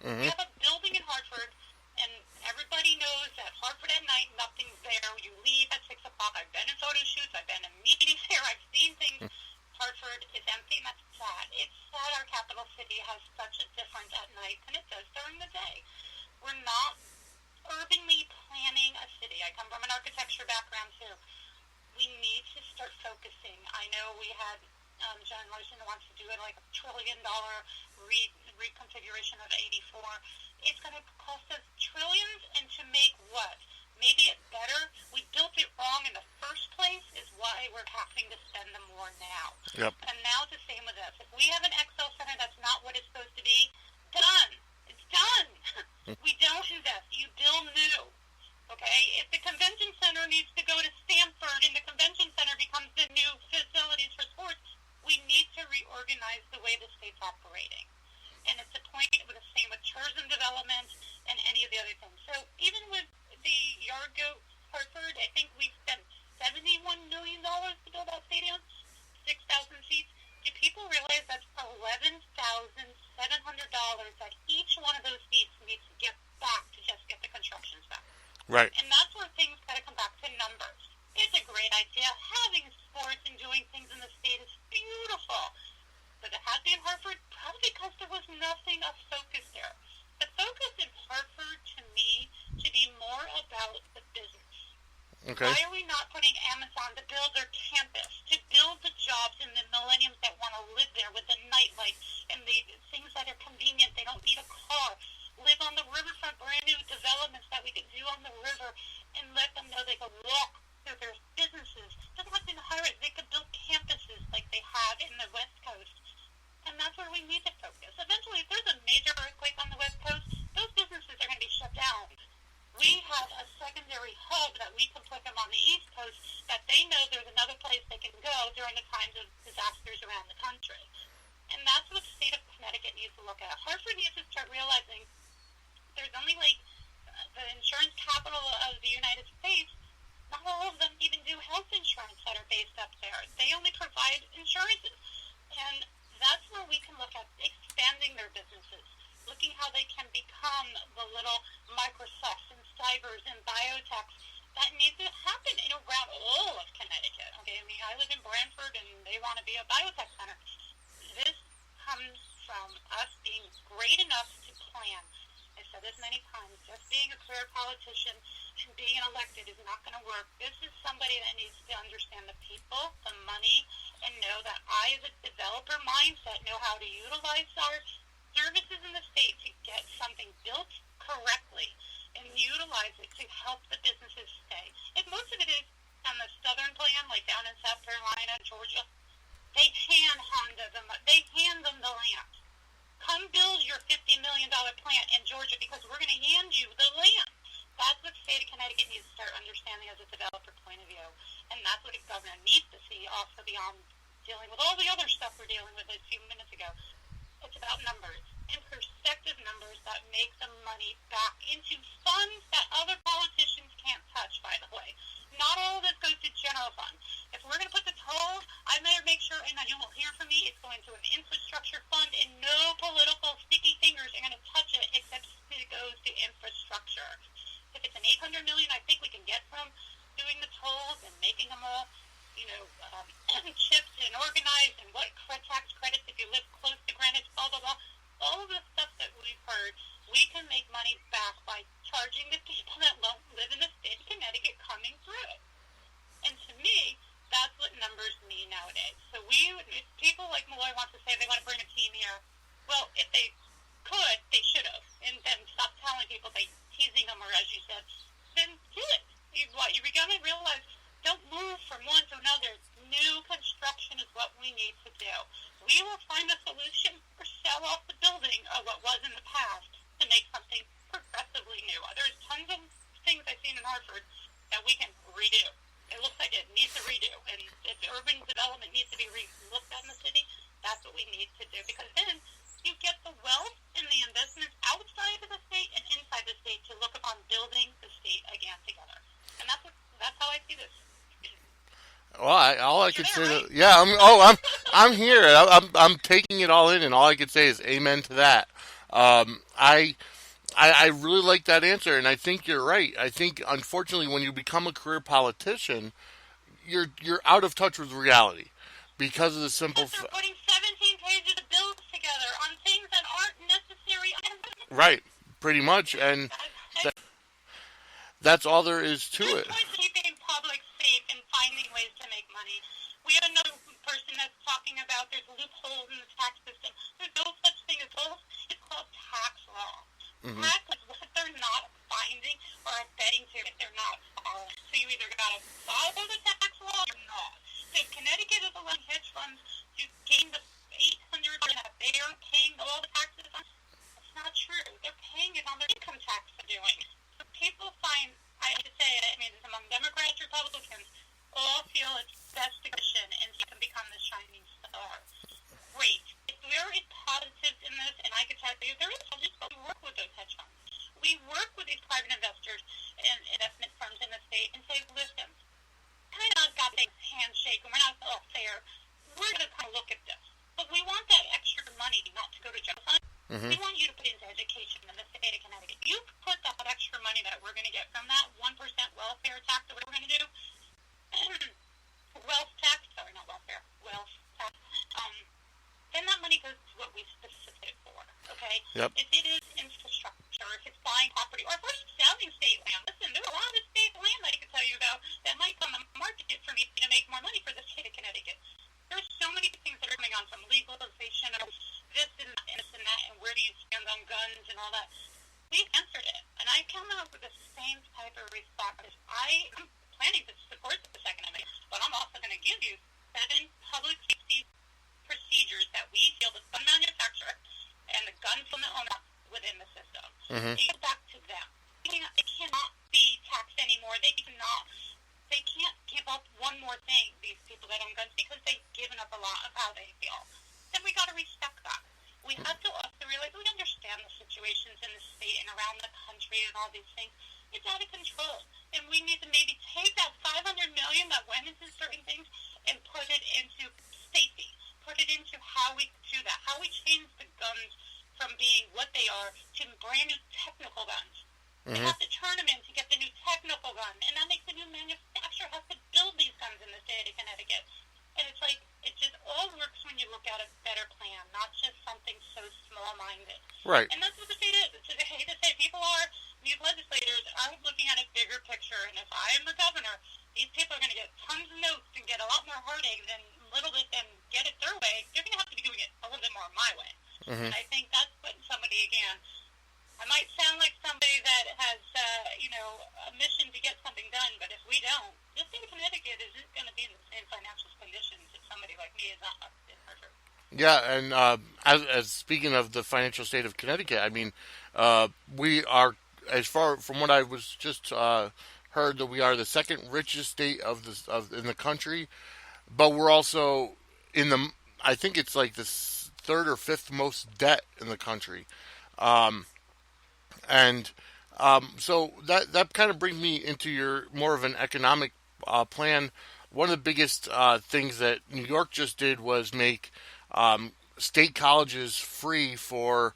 We have a building in Hartford, and everybody knows that Hartford at night, nothing's there. You leave at 6 o'clock. I've been in photo shoots. I've been in meetings there. I've seen things. Hartford is empty, and that's sad. It's sad our capital city has such a difference at night than it does during the day. We're not urbanly planning a city. I come from an architecture background, too. We need to start focusing. I know we had John Larson wants to do it like $1 trillion reconfiguration of 84. It's going to cost us trillions, and to make what? Maybe it better. We built it wrong in the first place is why we're having to spend them more now. Yep. And now it's the same with us. If we have an Excel Center that's not what it's supposed to be, done. It's done. We don't invest. You build new. Okay? If the convention center needs to go to Stanford and the convention center becomes the new facilities for sports, we need to reorganize the way the state's operating. And it's the point with the same with tourism development and any of the other things. So even with the Yargo Hartford, I think we spent $71 million to build that stadium, 6,000 seats. Do people realize that's $11,700 that each one of those seats needs to get back to just get the constructions back? Right. And that's where things got to come back to numbers. It's a great idea. Having sports and doing things in the state is beautiful. But it had to be in Hartford probably because there was nothing of focus there. The focus in Hartford, to me, should be more about the business. Okay. Why are we not putting Amazon to build their campus, to build the jobs and the millennials that want to live there with the nightlife and the things that are convenient? They don't need a car. Live on the riverfront, brand new developments that we could do on the river and let them know they could walk through their businesses. Doesn't have to hire it. They could build campuses like they have in the West Coast. And that's where we need to focus. Eventually, if there's a major earthquake on the West Coast, those businesses are going to be shut down. We have a secondary hub that we can put them on the East Coast that they know there's another place they can go during the times of disasters around the country. And that's what the state of Connecticut needs to look at. Hartford needs to start realizing there's only the insurance capital of the United States. Not all of them even do health insurance that are based up there. They only provide insurances. And that's where we can look at expanding their businesses, looking how they can become the little Microsofts and cybers and biotechs that needs to happen around all of Connecticut. Okay, I mean, I live in Branford and they want to be a biotech center. This comes from us being great enough to plan. I've said this many times, just being a career politician and being elected is not going to work. This is somebody that needs to understand the people, the money, and know that I, as a developer mindset, know how to utilize our services in the state to get something built correctly and utilize it to help the businesses stay. And most of it is on the southern plan, like down in South Carolina and Georgia. They hand them the land. Come build your $50 million plant in Georgia because we're going to hand you the land. That's what the state of Connecticut needs to start understanding as a developer point of view. And that's what a governor needs to see also beyond dealing with all the other stuff we're into an infrastructure fund, and no political sticky fingers are going to touch it except it goes to infrastructure. If it's an $800 million, I think we can get from doing the tolls and making them all, chips and organized, and what tax credits if you live close to Greenwich, blah, blah, blah. All of the stuff that we've heard, we can make money back by charging the people that live in the state of Connecticut coming through it. And to me, that's what numbers mean nowadays. So if people like Malloy want to say they want to bring a team here, well, if they could, they should have. And then stop telling people, teasing them, or as you said, then do it. You're going to realize, don't move from one to another. New construction is what we need to do. We will find a solution or sell off the building of what was in the past to make something progressively new. There's tons of things I've seen in Hartford that we can redo. It looks like it needs a redo. And if urban development needs to be looked at in the city, that's what we need to do. Because then you get the wealth and the investments outside of the state and inside the state to look upon building the state again together. And that's how I see this. Well, all I could say, right? yeah, I'm here. I'm taking it all in, and all I could say is amen to that. I really like that answer, and I think you're right. I think, unfortunately, when you become a career politician, you're out of touch with reality because of the simple. They're putting 17 pages of bills together on things that aren't necessary. Right, pretty much, and that's all there is to it. Keeping public safe and finding ways to make money. We have another person that's talking about there's loopholes in the tax system. There's no such thing as loopholes. It's called tax law. Mm-hmm. Tax is what they're not finding or betting to if they're not following. So you either got to follow the tax law or not. So if Connecticut is allowing hedge funds to gain the $800 that they aren't paying all the taxes on, that's not true. They're paying it on their income tax they're doing. So people find, I have to say, among Democrats, Republicans, all feel it's best to cushion and you can become the shining star. Great. If there is positives in this, and I can tell you there is positives, but we work with those hedge funds. We work with these private investors and investment firms in the state and say, listen, kind of got things handshake and we're not all fair. We're going to kind of look at this. But we want that extra money not to go to general fund. Mm-hmm. We want you to put into education in the state of Connecticut. You put that extra money that we're going to get from that 1% welfare tax that we're going to do, wealth tax, then that money goes to what we specified for, okay? Yep. If it is infrastructure, if it's buying property, or if we're selling state land, listen, there's a lot of state land that I can tell you about that might come on the market for me to make more money for the state of Connecticut. There's so many things that are coming on from legalization of this and that, and where do you stand on guns and all that. We answered it, and I come up with the same type of response. I'm planning to support the Second Amendment, but I'm also going to give you 7 public safety procedures that we feel the gun manufacturer and the gun from the owner within the system. Mm-hmm. It goes back to them. They cannot be taxed anymore. They can't give up one more thing, these people that own guns, because they've given up a lot of how they feel. Then we got to respect that. We have to also realize we understand the situations in the state and around the country and all these things. It's out of control. And we need to maybe take that $500 million that went into certain things and put it into safety. Put it into how we do that. How we change the guns from being what they are to brand new technical guns. Mm-hmm. They have to turn them in to get the new technical gun. And that makes the new manufacturer have to build these guns in the state of Connecticut. And it's like, it just all works when you look at a better plan, not just something so small-minded. Right. And that's what the state is. I hate to say, these legislators aren't looking at a bigger picture. And if I am the governor, these people are going to get tons of notes and get a lot more heartache than a little bit and get it their way. They're going to have to be doing it a little bit more my way. Mm-hmm. And I think that's putting somebody, again, I might sound like somebody that has, a mission to get something done, but if we don't, the state of Connecticut isn't going to be in the same financial conditions if somebody like me is not in Hartford. Yeah, and as speaking of the financial state of Connecticut, I mean, we are, as far from what I was just heard, that we are the second richest state in the country, but we're also I think it's like the 3rd or 5th most debt in the country. So that kind of brings me into your more of an economic plan. One of the biggest things that New York just did was make state colleges free for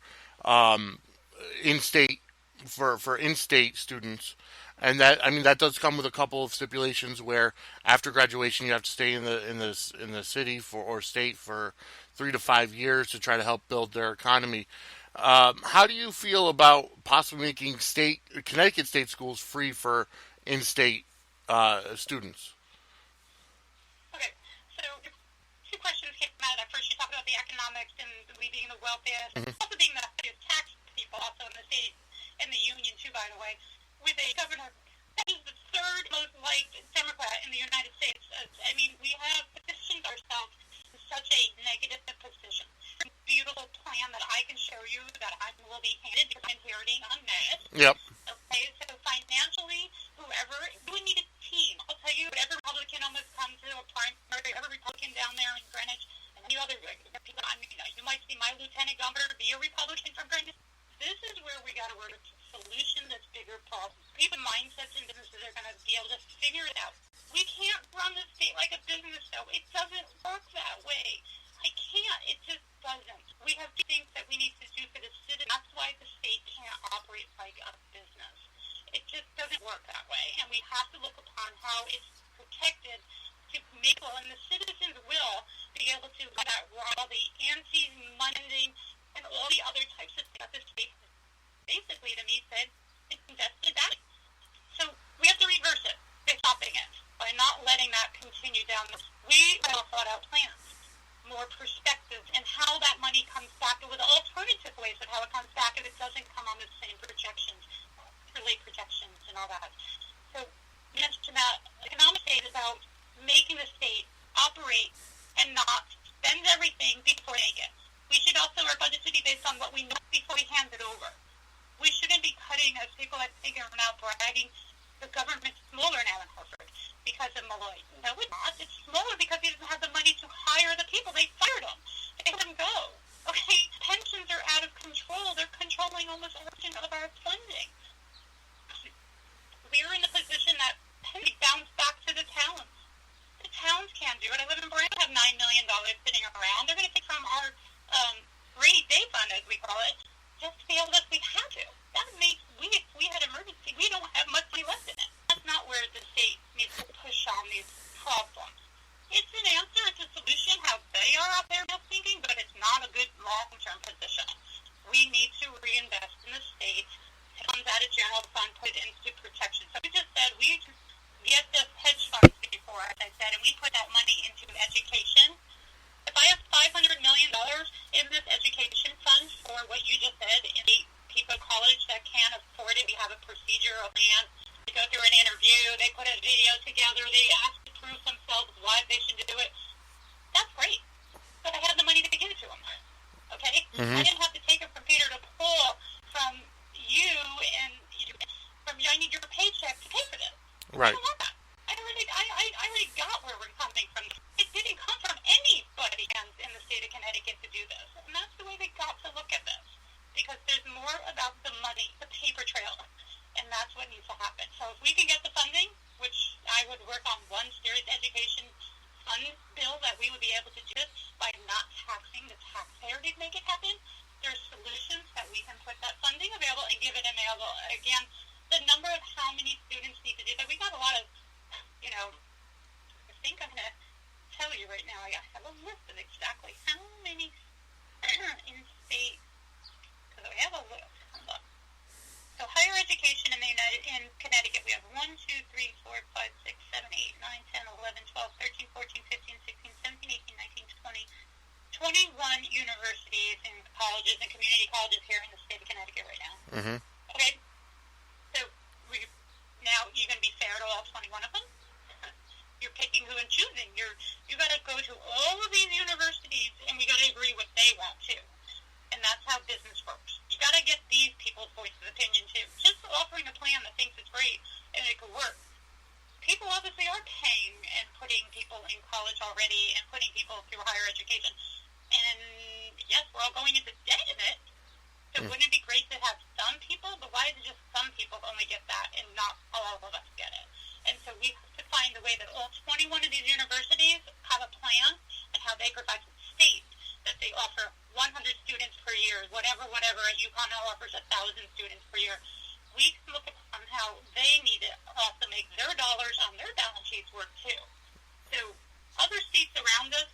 in-state for in-state students, and that does come with a couple of stipulations where after graduation you have to stay in the city or state for 3 to 5 years to try to help build their economy. How do you feel about possibly making Connecticut state schools free for in-state students? Okay, so two questions came out of that. First, you talked about the economics and we being the wealthiest, also being the highest tax people, also in the state and the union too, by the way, with a governor that is the third most liked Democrat in the United States. I mean, we have positioned ourselves in such a negative position. Beautiful plan that I can show you that I will be handed because I'm inheriting unmet. Yep. Okay, so financially, whoever, you would need a team. I'll tell you, every Republican almost comes to a primary, every Republican down there in Greenwich, and any other people, I mean, you might see my lieutenant governor be a Republican from Greenwich. This is where we got to work to solution this bigger problem. People, mindsets and businesses are going to be able to figure it out. We can't run the state like a business, though. It doesn't work that way. I can't. It just doesn't. We have things that we need to do for the citizen. That's why the state can't operate like a business. It just doesn't work that way. And we have to look upon how it's protected to make well, and the citizens will be able to let that all the ANSI money and all the other types of things that the state basically to me said it's invested that. So we have to reverse it by stopping it, by not letting that continue down. We have thought out plans, more perspectives, and how that money comes back with alternative ways of how it comes back if it doesn't come on the same projections, early projections and all that. So you mentioned that economic state is about making the state operate and not spend everything before they make it. We should also, our budget should be based on what we know before we hand it over. We shouldn't be cutting, as people I think are now bragging, the government's smaller now in Hartford because of Malloy. No, it's not. It's smaller because he doesn't have the money to hire the people. They fired them. They let them go. Okay? Pensions are out of control. They're controlling almost everything of our funding. We're in the position that pennies bounce back to the towns. The towns can't do it. I live in Brandon, have $9 million sitting around. They're going to take from our rainy day fund, as we call it, just to be able to, we have to. That makes, if we had emergency, we don't have much money left in it. That's not where the state needs to push on these problems. It's an answer, it's a solution, how they are out there now thinking, but it's not a good long-term position. We need to reinvest in the state, funds out of general fund, put it into protection. So we just said, we get the hedge funds before, as I said, and we put that money into education. If I have $500 million in this education fund for what you just said, in the people at college that can't afford it, we have a procedure, a plan. They go through an interview, they put a video together, they ask to prove themselves why they should do it. That's great. But I had the money to give it to them. Okay? I didn't have to take it from Peter to Paul from you and I need your paycheck to pay for this. Right. I don't want that. I already got where we're coming from. It didn't come from anybody in the state of Connecticut to do this. And that's the way they got to look at this. Because there's more about the money, the paper trail. And that's what needs to happen. So if we can get the funding, which I would work on one serious education fund bill that we would be able to do this by not taxing the taxpayer to make it happen, there's solutions that we can put that funding available and give it available. Again, the number of how many students need to do that. We got a lot of, I think I'm going to tell you right now, I have a list of exactly how many in-state, because I have a list. Look. So higher education in Connecticut, we have 1, 2, 3, 4, 5, 6, 7, 8, 9, 10, 11, 12, 13, 14, 15, 16, 17, 18, 19, 20, 21 universities and colleges and community colleges here in the state of Connecticut right now. Mm-hmm. Okay? So now you're going to be fair to all 21 of them? You're picking who and choosing. You got to go to all of these universities, and we got to agree what they want too. And that's how business works. You got to get these people's voices of opinion too. Just offering a plan that thinks it's great and it could work. People obviously are paying and putting people in college already and putting people through higher education. And yes, we're all going into debt in it. So wouldn't it be great to have some people? But why is it just some people only get that and not all of us get it? And so we have to find a way that all 21 of these universities have a plan and how they provide the state that they offer 100 students per year, whatever, at UConn offers 1,000 students per year. We can look at how they need to also make their dollars on their balance sheets work too. So other states around us,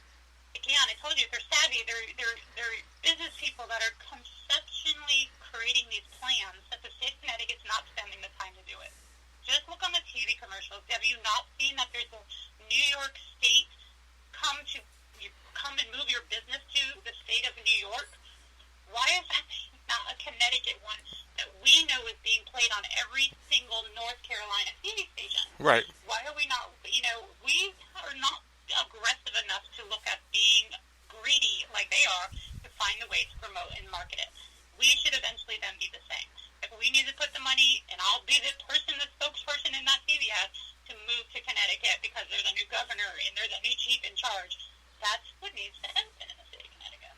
again, I told you, they're savvy. They're business people that are conceptually creating these plans that the state of Connecticut's not spending the time to do it. Just look on the TV commercials. Have you not seen that there's a New York State come and move your business to the state of New York? Why is that not a Connecticut one that we know is being played on every single North Carolina TV station? Right. Why are we not, we are not aggressive enough to look at being greedy like they are to find a way to promote and market it. We should eventually then be the same. If we need to put the money, and I'll be the spokesperson in that TV ad to move to Connecticut because they're the new governor and they're the new chief in charge. That's what needs to happen in the state of Connecticut.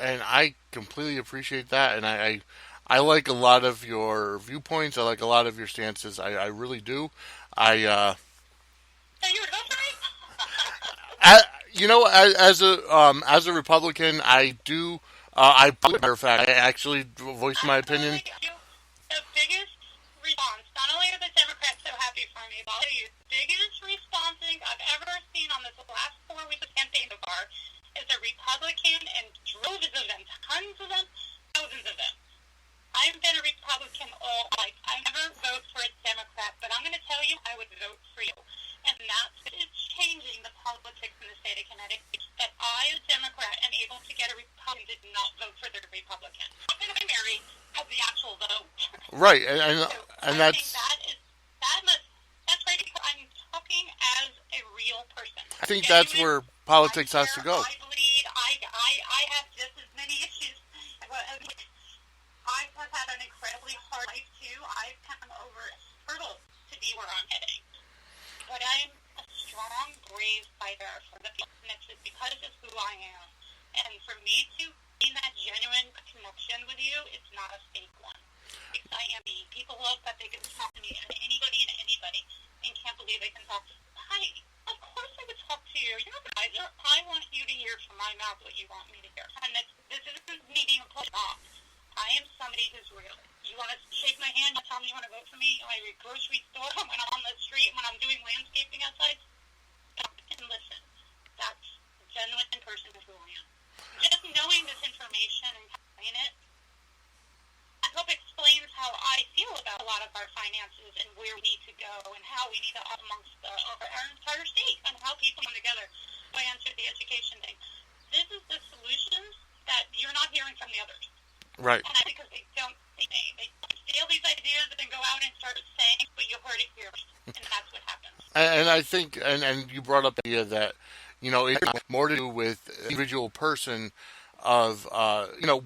And I completely appreciate that, and I like a lot of your viewpoints. I like a lot of your stances. I really do. So you would vote for me? As a Republican, I do. Matter of fact, I actually voiced my opinion. The biggest response, not only are the Democrats so happy for me, but I'll tell you, the biggest response I've ever seen on this last 4 weeks of campaign so far is a Republican, and droves of them, tons of them, thousands of them. I've been a Republican all life. I never vote for a Democrat, but I'm going to tell you, I would vote for you. And that's changing the politics in the state of Connecticut. That I, as a Democrat, am able to get a Republican to not vote for the Republican. I'm going to be married as the actual vote. Right, so and I that's. think that's right. I'm talking as a real person. I think that's where politics has to go. I bleed. I have just as many issues. I have had an incredibly hard life too. I've come over hurdles to be where I'm heading. But I'm a strong, brave fighter for the people, and it's because of who I am. And for me to be in that genuine connection with you, it's not a fake one. Because I am me. People love that they can talk to me, and anybody, and can't believe they can talk. Hi, of course I would talk to you. You're an advisor. I want you to hear from my mouth what you want me to hear. And this isn't me being a political off. I am somebody who's real. You want to shake my hand and tell me you want to vote for me when I'm at a grocery store, when I'm on the street, when I'm doing landscaping outside? Stop and listen. That's a genuine person of who I am. Just knowing this information and saying it, I hope explains how I feel about a lot of our finances and where we need to go and how we need to amongst our entire state and how people come together. So I answered the education thing. This is the solutions that you're not hearing from the others. Right. And I think because they steal these ideas and then go out and start saying, but you heard it here, and that's what happens. And I think, and you brought up the idea that, it has more to do with the individual person of,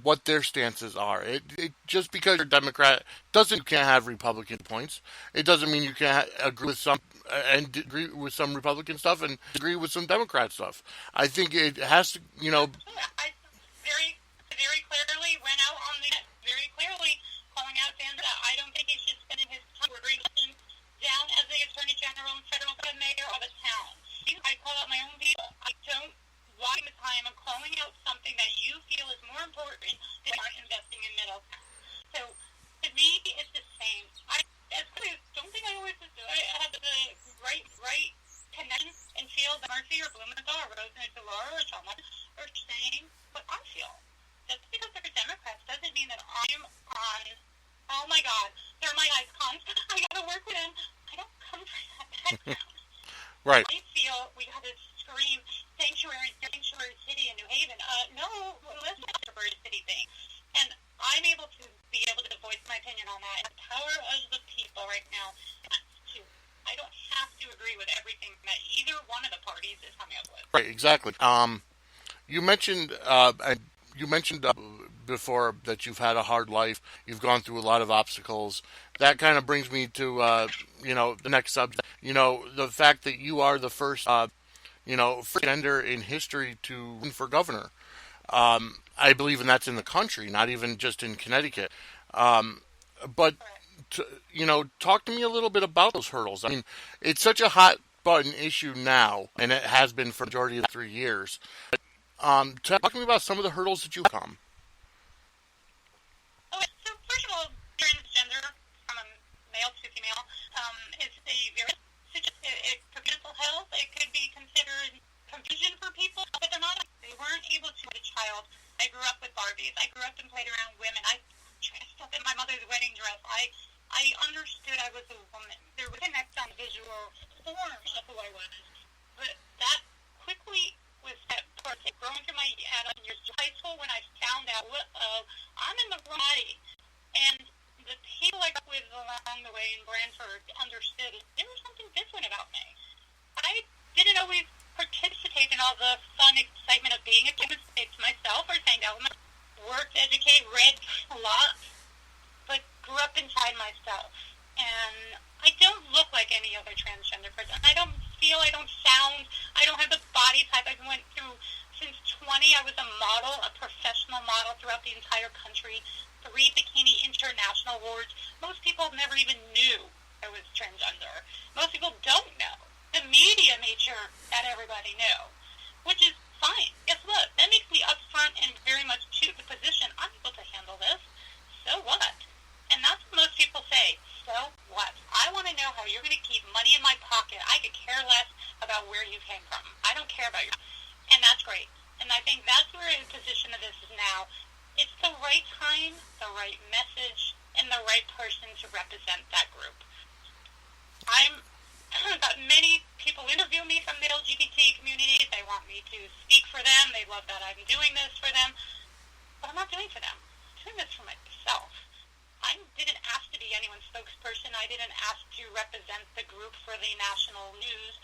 what their stances are. It just because you're a Democrat doesn't mean you can't have Republican points. It doesn't mean you can't agree with some and agree with some Republican stuff and agree with some Democrat stuff. I think it has to, I very clearly went out on the very clearly calling out Dan that I don't think he should spend his time ordering down as the Attorney General and federal mayor of a town. I call out my own people. I don't waste the time of calling out something that you feel is more important than investing in Middletown. So to me, it's the same. I don't think I always have the right connection and feel that Murphy or Blumenthal or Rosen or Laura or Chalmers are saying what I feel. Just because they're Democrats doesn't mean that I'm on, oh my God, they're my icons. I gotta work with them. I don't come from that background. right. I feel we gotta scream sanctuary city in New Haven. No, listen to the sanctuary city thing. And I'm able to voice my opinion on that. The power of the people right now. I don't have to agree with everything that either one of the parties is coming up with. Right, exactly. You mentioned before that you've had a hard life. You've gone through a lot of obstacles. That kind of brings me to, the next subject. The fact that you are the first, first gender in history to run for governor. I believe, and that's in the country, not even just in Connecticut. But, talk to me a little bit about those hurdles. I mean, it's such a hot button issue now, and it has been for the majority of the 3 years. Talk to me about some of the hurdles that you come. Okay, so first of all, transgender from a male to female is a very for mental health. It could be considered confusion for people, but they're not. They weren't able to as a child. I grew up with Barbies. I grew up and played around women. I dressed up in my mother's wedding dress. I understood I was a woman. There was a connect on the visual form of who I was, but that quickly was that part. Growing through my adult years to high school when I found out, I'm in the wrong body. And the people I grew up with along the way in Brantford understood there was something different about me. I didn't always participate in all the fun excitement of being a kid myself or saying that worked, educated, read a lot, but grew up inside myself. And I don't look like any other transgender person. I don't feel, I don't sound, I don't have the body type. I went through, since 20, I was a model, a professional model throughout the entire country, 3 Bikini International Awards. Most people never even knew I was transgender. Most people don't know. The media made sure that everybody knew, which is fine. Guess what? That makes me upfront and very much to the position. I'm able to handle this. So what? And that's what most people say. So what? I want to know how you're going to keep money in my pocket. I could care less about where you came from. I don't care about you. And that's great. And I think that's where the position of this is now. It's the right time, the right message, and the right person to represent that group. I've got many people interview me from the LGBT community. They want me to speak for them. They love that I'm doing this for them. But I'm not doing it for them. I'm doing this for myself. I didn't ask to be anyone's spokesperson. I didn't ask to represent the group for the national news.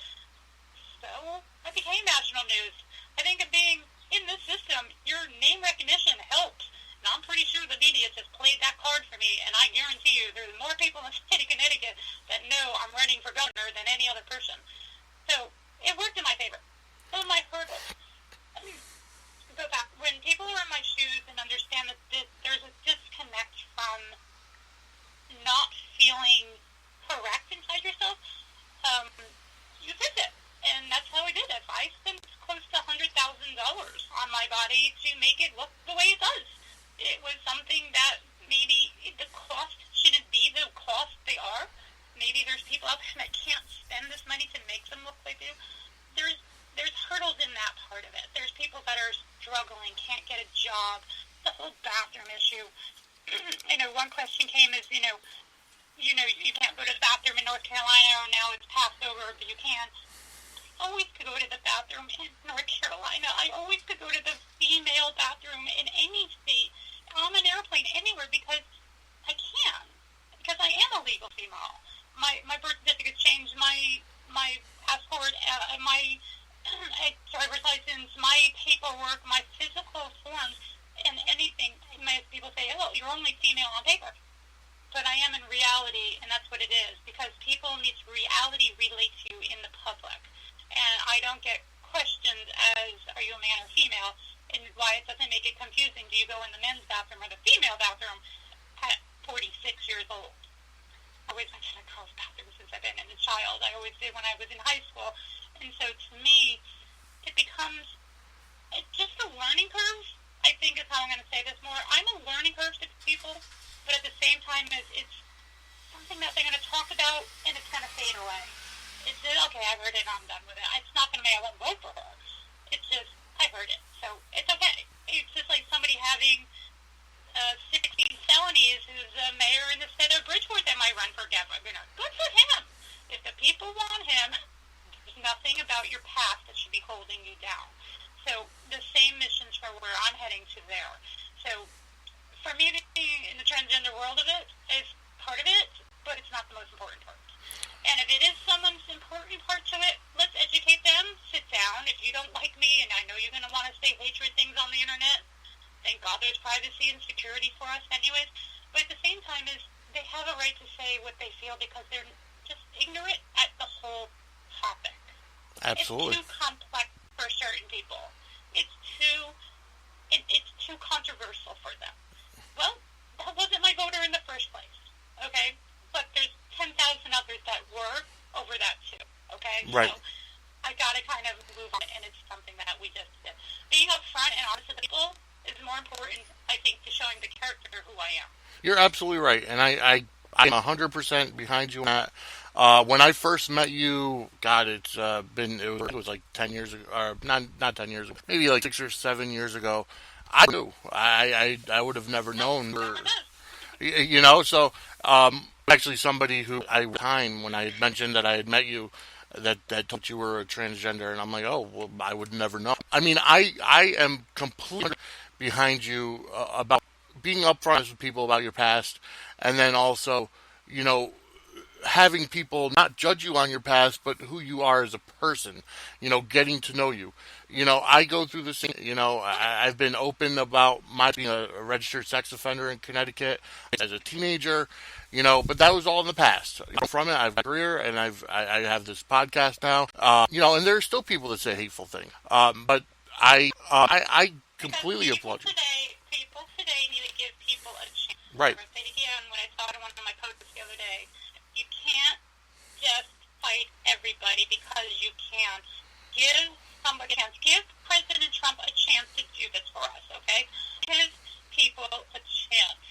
So I became national news. I think of being in this system, your name recognition helps. And I'm pretty sure the media just played that card for me, and I guarantee you there's more people in the state of Connecticut that know I'm running for governor than any other person. So it worked in my favor. So my hurdles. Let me go back. When people are in my shoes and understand that there's a disconnect from not feeling correct inside yourself, you fix it. And that's how I did it. I spent close to $100,000 on my body to make it look the way it does. It was something that maybe the cost shouldn't be the cost they are. Maybe there's people out there that can't spend this money to make them look like they do. There's hurdles in that part of it. There's people that are struggling, can't get a job. The whole bathroom issue. One question came is, you can't go to the bathroom in North Carolina, or now it's passed over, but you can. I always could go to the bathroom in North Carolina. I always could go to the female bathroom in any state, on an airplane, anywhere, because I can. Because I am a legal female. My birth certificate changed, my passport, my driver's license, my paperwork, my physical forms, and anything. People say, oh, you're only female on paper. But I am in reality, and that's what it is, because people need reality relate to in the public. And I don't get questioned as, are you a man or female? And why it doesn't make it confusing. Do you go in the men's bathroom or the female bathroom at 46 years old? I always went to the girls' bathroom since I've been a child. I always did when I was in high school. And so to me, it becomes just a learning curve, I think is how I'm going to say this more. I'm a learning curve to people, but at the same time, it's something that they're going to talk about, and it's going to fade away. It's just, okay, I've heard it, I'm done with it. It's not going to mean I won't vote for her. It's just, I've heard it, so it's okay. It's just like somebody having 16 felonies who's a mayor in the state of Bridgeport that might run for governor. Good for him. If the people want him, there's nothing about your past that should be holding you down. So the same missions for where I'm heading to there. So for me, being in the transgender world of it is part of it, but it's not the most important part. And if it is someone's important part to it, let's educate them, sit down. If you don't like me, and I know you're going to want to say hatred things on the internet, thank God there's privacy and security for us anyways. But at the same time, they have a right to say what they feel because they're just ignorant at the whole topic. Absolutely. It's too complex for certain people. It's too controversial for them. Well, that wasn't my voter in the first place, okay? But there's 10,000 others that were over that too, okay? Right. So I got to kind of move on, and it's something that we just did. Being upfront important, I think, to showing the character of who I am. You're absolutely right, and I'm 100% behind you on that. When I first met you, God, it was like 10 years ago, or not 10 years ago, maybe like 6 or 7 years ago. I knew I would have never known, so actually somebody who when I had mentioned that I had met you, that told you were a transgender, and I'm like, oh, well, I would never know. I mean, I am completely behind you about being upfront with people about your past, and then also, having people not judge you on your past, but who you are as a person, getting to know you. I go through the same, I've been open about my being a registered sex offender in Connecticut as a teenager, but that was all in the past. From it, I've got a career, and I have this podcast now, and there are still people that say hateful things. But I completely applaud you. People today need to give people a chance. Right. I said again when I saw one of my posts the other day, you can't just fight everybody because you can't. Give somebody a chance. Give President Trump a chance to do this for us, okay? Give people a chance.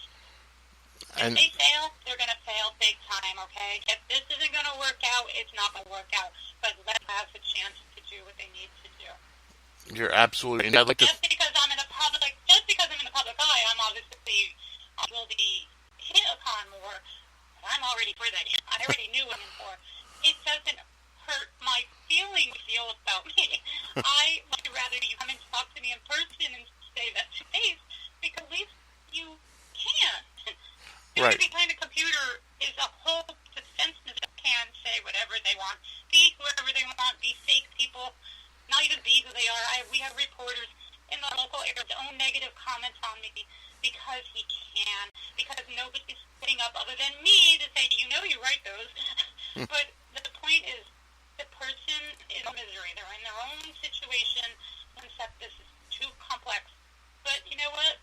If they fail, they're going to fail big time, okay? If this isn't going to work out, it's not going to work out. But let's have a chance to do what they need to do. You're absolutely. And I'd like to. Just because I'm in the public eye, I'm obviously will be hit upon more. I'm already for that. I already knew what I'm in for. It doesn't hurt my feelings about me. I would rather you come and talk to me in person and say that to face, because at least you can. Right. Behind a computer is a whole defenseless that can say whatever they want, be whoever they want, be fake people, not even be who they are. We have reporters in the local area that own negative comments on me because he can, because nobody's putting up other than me to say, you write those. But the point is, the person is in misery. They're in their own situation, except this is too complex. But you know what?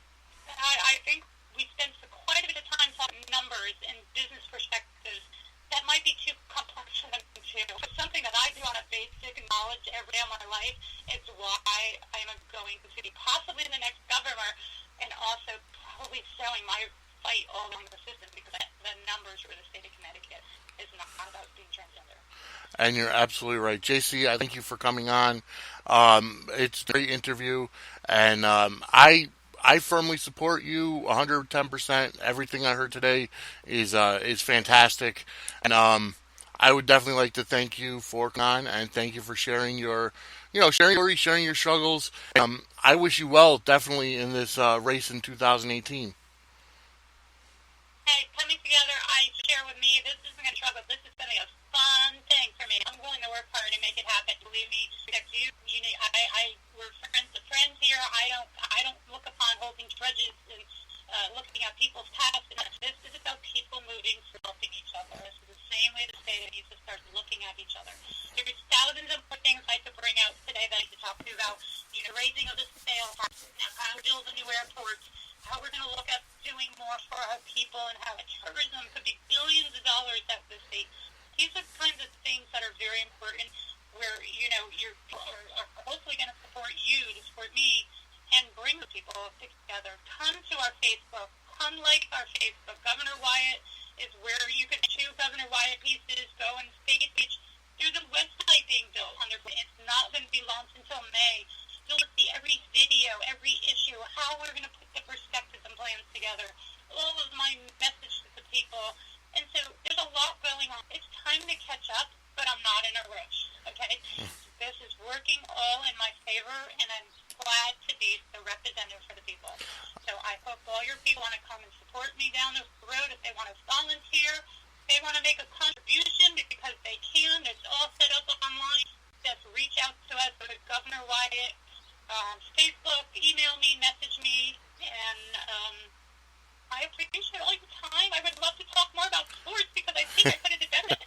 I think we spent quite a bit of time talking numbers and business perspectives. That might be too complex for them too. It's something that I do on a basic knowledge every day of my life. It's why I'm going to be possibly the next governor, and also probably showing my fight all along the system, because the numbers for the state of Connecticut is not about being transgender. And you're absolutely right. Jacey, I thank you for coming on. It's a great interview, and I firmly support you 110%. Everything I heard today is fantastic, and I would definitely like to thank you for coming on, and thank you for sharing your sharing your struggles. I wish you well, definitely, in this race in 2018. Hey, coming together, I share with me, this isn't going to struggle. This is going to be a fun thing for me. I'm willing to work hard and make it happen. Believe me, because we're friends here. I don't look upon holding grudges and looking at people's past. This is about people moving for helping each other. This is the same way the state needs to start looking at each other. There's thousands of things I could bring out today that I could talk to you about. Raising of the sales tax, how to build the new airports, how we're going to look at doing more for our people, and how tourism could be billions of dollars at the state. These are kinds of things that are very important, where you're hopefully going to support you to support me and bring the people together. Come to our Facebook. Come like our Facebook. Governor Wyatt is where you can choose Governor Wyatt pieces. Go and page. There's a website being built on there. It's not going to be launched until May. You'll see every video, every issue, how we're going to put the perspectives and plans together. All of my message to the people. And so there's a lot going on. It's time to catch up, but I'm not in a rush, okay? This is working all in my favor, and I'm glad to be the representative for the people. So I hope all your people want to come and support me down the road. If they want to volunteer, they want to make a contribution, because they can. It's all set up online. Just reach out to us at Governor Wyatt. Facebook, email me, message me, and I appreciate all your time. I would love to talk more about sports, because I think I could have done it.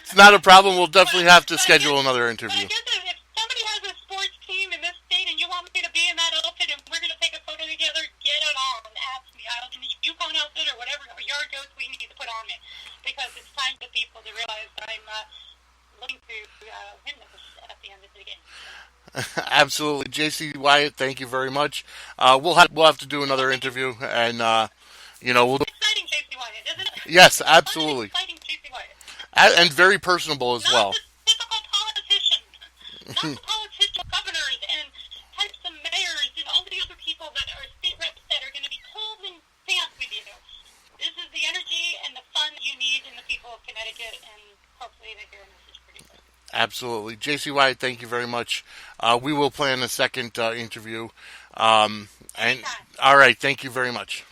It's not a problem. We'll definitely have to schedule another interview. But I guess if somebody has a sports team in this state and you want me to be in that outfit and we're going to take a photo together, get it on and ask me. I'll do the Yukon outfit or whatever yard goats we need to put on me, because it's time for people to realize that I'm looking to win this at the end of the game. Absolutely, Jacey Wyatt. Thank you very much. We'll have to do another interview, and we'll. Exciting, Jacey Wyatt, isn't it? Yes, What an absolutely, exciting Jacey Wyatt. and very personable as Not well. the typical politician. Not the politician governors and types of mayors and all the other people that are state reps that are going to be holding hands with you. This is the energy and the fun you need in the people of Connecticut, and hopefully they hear a message pretty soon. Absolutely, Jacey Wyatt. Thank you very much. We will plan a second interview. And Anytime. all right, thank you very much.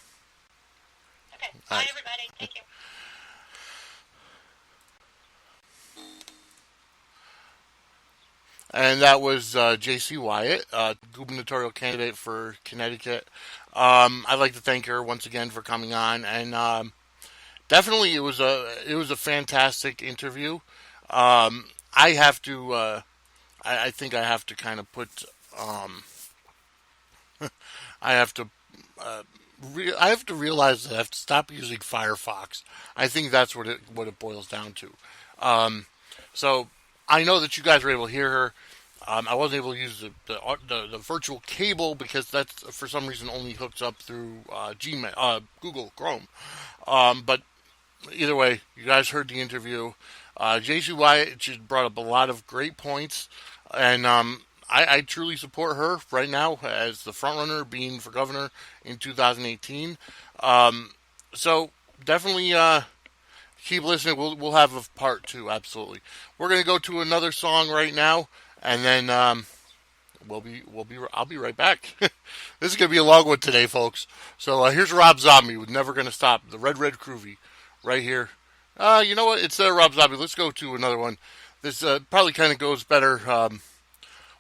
Okay, All bye right. everybody. Thank you. And that was Jacey Wyatt, gubernatorial candidate for Connecticut. I'd like to thank her once again for coming on, and definitely it was a fantastic interview. I have to, I think I have to kind of put, I have to, I have to realize that I have to stop using Firefox. I think that's what it boils down to. So I know that you guys were able to hear her. I wasn't able to use the virtual cable because that's for some reason only hooks up through Google Chrome. But either way, you guys heard the interview. Jacey Wyatt, she brought up a lot of great points, and I truly support her right now as the frontrunner being for governor in 2018. So definitely keep listening. We'll have a part 2, absolutely. We're gonna go to another song right now, and then I'll be right back. This is gonna be a long one today, folks. So here's Rob Zombie with "Never Gonna Stop," the Red Groovy, right here. You know what? It's Rob Zombie. Let's go to another one. This probably kind of goes better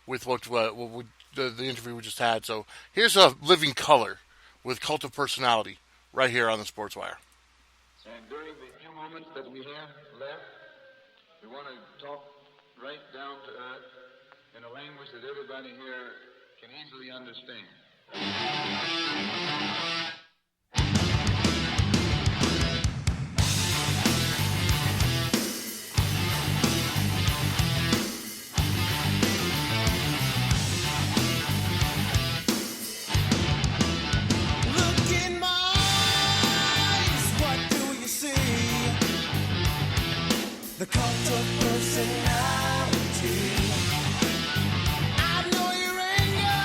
with what the interview we just had. So here's a Living Color with Cult of Personality right here on the Sportswire. And during the few moments that we have left, we want to talk right down to earth in a language that everybody here can easily understand. The cult of personality. I know your anger.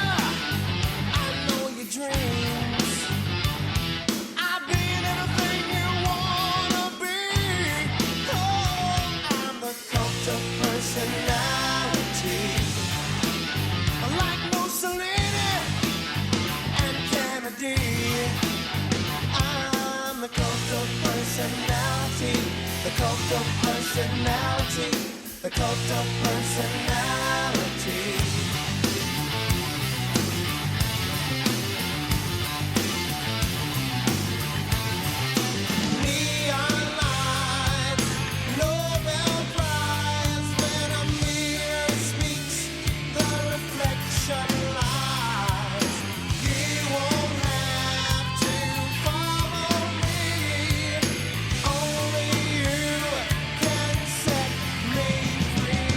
I know your dreams. I've been everything you wanna be. Oh, I'm the cult of personality. Like Mussolini and Kennedy. I'm the cult of personality. The cult of personality, the cult of personality. Neon lights, Nobel Prize, when a mirror speaks, the reflection lies. You won't have to follow me, only you can set me free.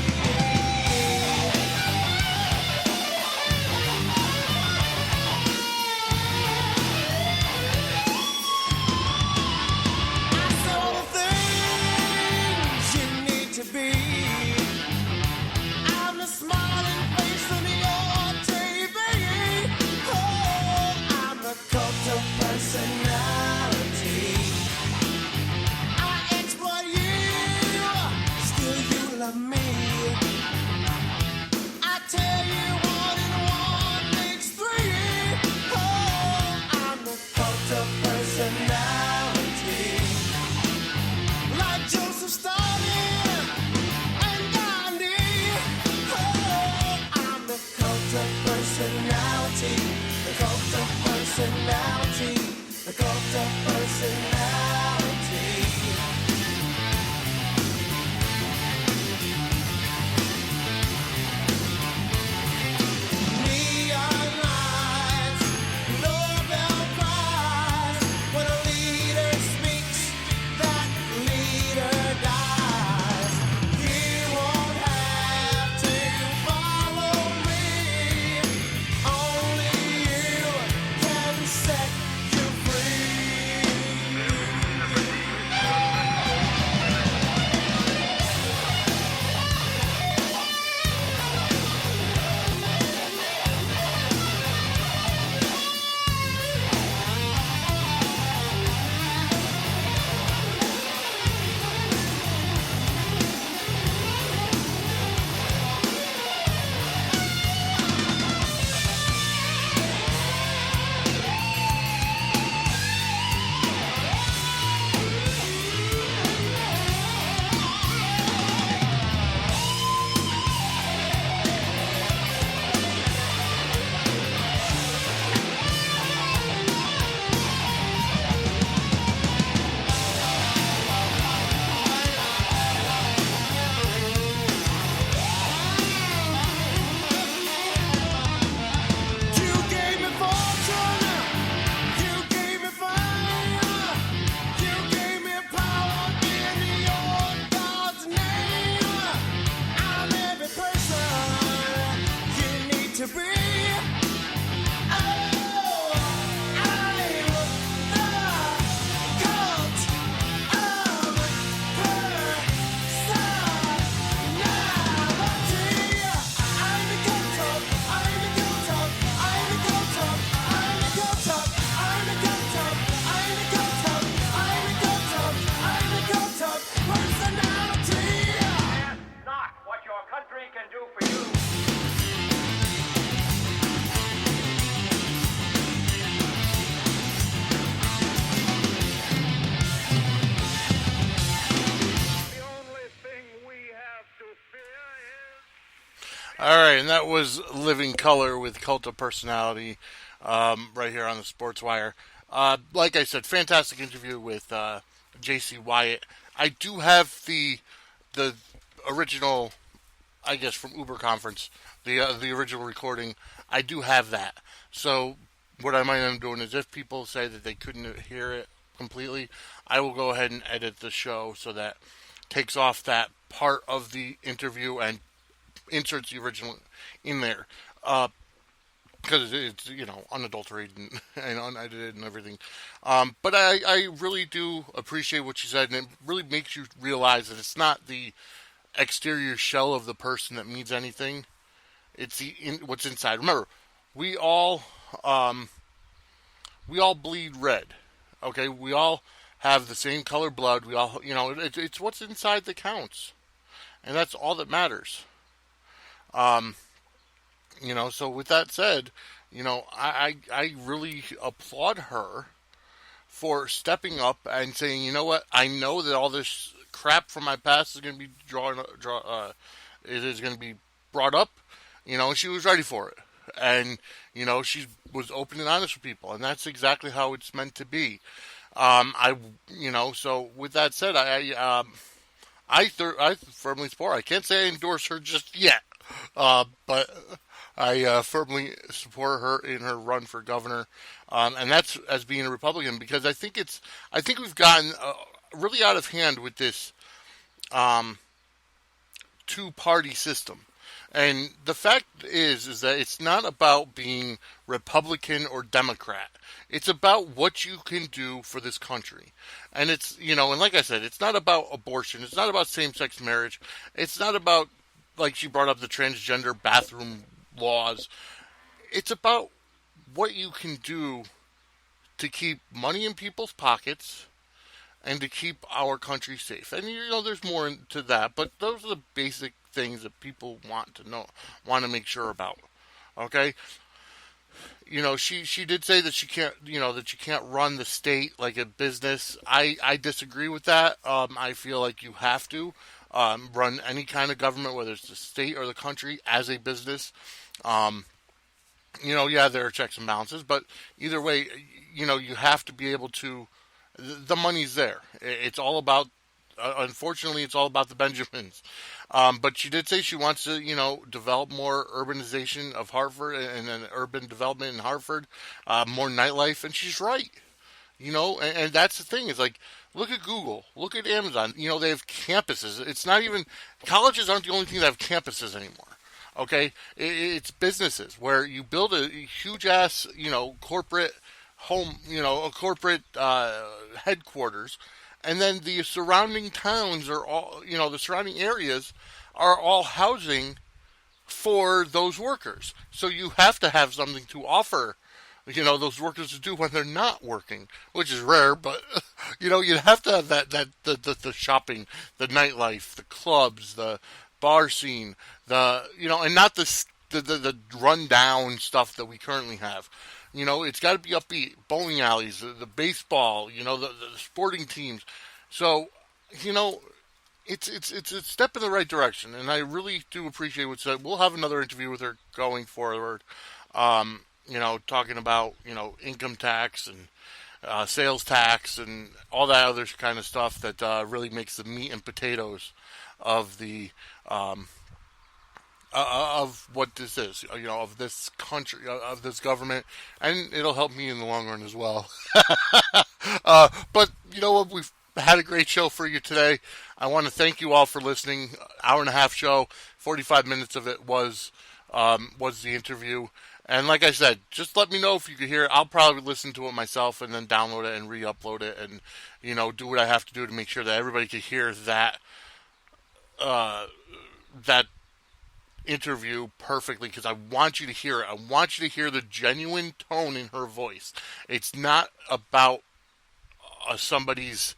I saw the things you need to be. I'm the smiling face on your TV. Oh, I'm the cult of personality. I exploit you, still you love me. I tell you 1 and 1 makes 3. Oh, I'm the cult of personality. Like Joseph Stalin and Gandhi. Oh, I'm the cult of personality. The cult of personality. The cult of personality. Neon lights, Nobel Prize. When a leader speaks, that leader dies. You won't have to follow me, All right, and that was Living Color with Cult of Personality, right here on the Sportswire. Like I said, fantastic interview with Jacey Wyatt. I do have the original, I guess, from Uber Conference, the original recording. I do have that. So what I might end up doing is, if people say that they couldn't hear it completely, I will go ahead and edit the show so that takes off that part of the interview and inserts the original in there, because it's unadulterated and unedited and everything. But I really do appreciate what she said, and it really makes you realize that it's not the exterior shell of the person that means anything. It's what's inside. Remember, we all bleed red. Okay, we all have the same color blood. We all, it's what's inside that counts, and that's all that matters. So with that said, I really applaud her for stepping up and saying, you know what, I know that all this crap from my past is going to be it is going to be brought up, and she was ready for it. And, she was open and honest with people, and that's exactly how it's meant to be. So with that said, I firmly support her. I can't say I endorse her just yet, but I firmly support her in her run for governor, and that's as being a Republican, because I think we've gotten really out of hand with this two-party system. And the fact is that it's not about being Republican or Democrat. It's about what you can do for this country. And it's, and like I said, it's not about abortion. It's not about same-sex marriage. It's not about, like she brought up, the transgender bathroom laws. It's about what you can do to keep money in people's pockets and to keep our country safe. And, there's more to that, but those are the basic things that people want to make sure about. Okay? She did say that she can't, that you can't run the state like a business. I disagree with that. I feel like you have to run any kind of government, whether it's the state or the country, as a business. There are checks and balances, but either way, you have to be able to, the money's there. It's all about, unfortunately, it's all about the Benjamins. But she did say she wants to, develop more urbanization of Hartford and then urban development in Hartford, more nightlife, and she's right. And that's the thing, is like, look at Google, look at Amazon, they have campuses. It's not even, colleges aren't the only thing that have campuses anymore. Okay? It's businesses where you build a huge ass, corporate home, a corporate headquarters, and then the surrounding towns are all, the surrounding areas are all housing for those workers. So you have to have something to offer, those workers to do when they're not working, which is rare, but, you have to have the shopping, the nightlife, the clubs, the bar scene, and not the rundown stuff that we currently have. It's got to be upbeat. Bowling alleys, the baseball, the sporting teams. So, it's a step in the right direction, and I really do appreciate what said. We'll have another interview with her going forward, talking about, income tax and sales tax and all that other kind of stuff that really makes the meat and potatoes of the of what this is, of this country, of this government, and it'll help me in the long run as well. But you know what? We've had a great show for you today. I want to thank you all for listening. Hour and a half show, 45 minutes of it was the interview. And like I said, just let me know if you could hear it. I'll probably listen to it myself and then download it and re-upload it and, do what I have to do to make sure that everybody can hear that interview perfectly, because I want you to hear it. I want you to hear the genuine tone in her voice. It's not about somebody's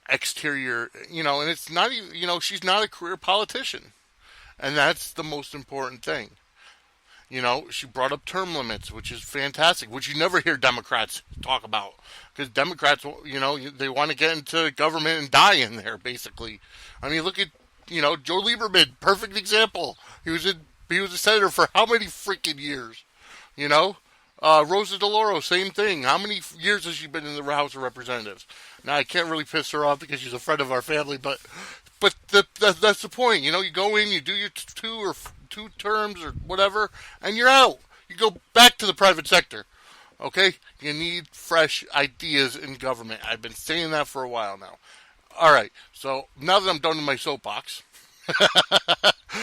exterior, and it's not even, she's not a career politician. And that's the most important thing. She brought up term limits, which is fantastic, which you never hear Democrats talk about. Because Democrats, they want to get into government and die in there, basically. I mean, look at, Joe Lieberman, perfect example. He was in But he was a senator for how many freaking years? You know? Rosa DeLauro, same thing. How many years has she been in the House of Representatives? Now, I can't really piss her off because she's a friend of our family, but that's the point. You know, you go in, you do your two terms or whatever, and you're out. You go back to the private sector. Okay? You need fresh ideas in government. I've been saying that for a while now. All right. So now that I'm done with my soapbox,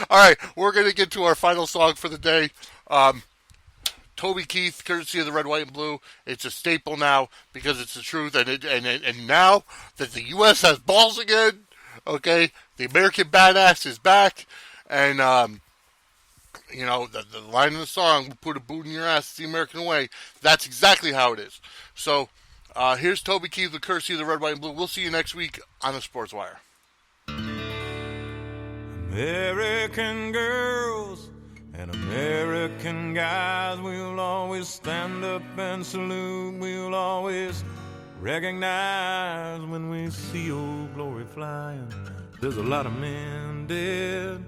all right, we're going to get to our final song for the day. Toby Keith, courtesy of the Red, White, and Blue. It's a staple now because it's the truth. And now that the U.S. has balls again, okay, the American badass is back. And, you know, the line in the song, "We'll put a boot in your ass, it's the American way." That's exactly how it is. So here's Toby Keith, the courtesy of the Red, White, and Blue. We'll see you next week on the Sportswire. American girls and American guys, we'll always stand up and salute. We'll always recognize when we see old glory flying. There's a lot of men dead,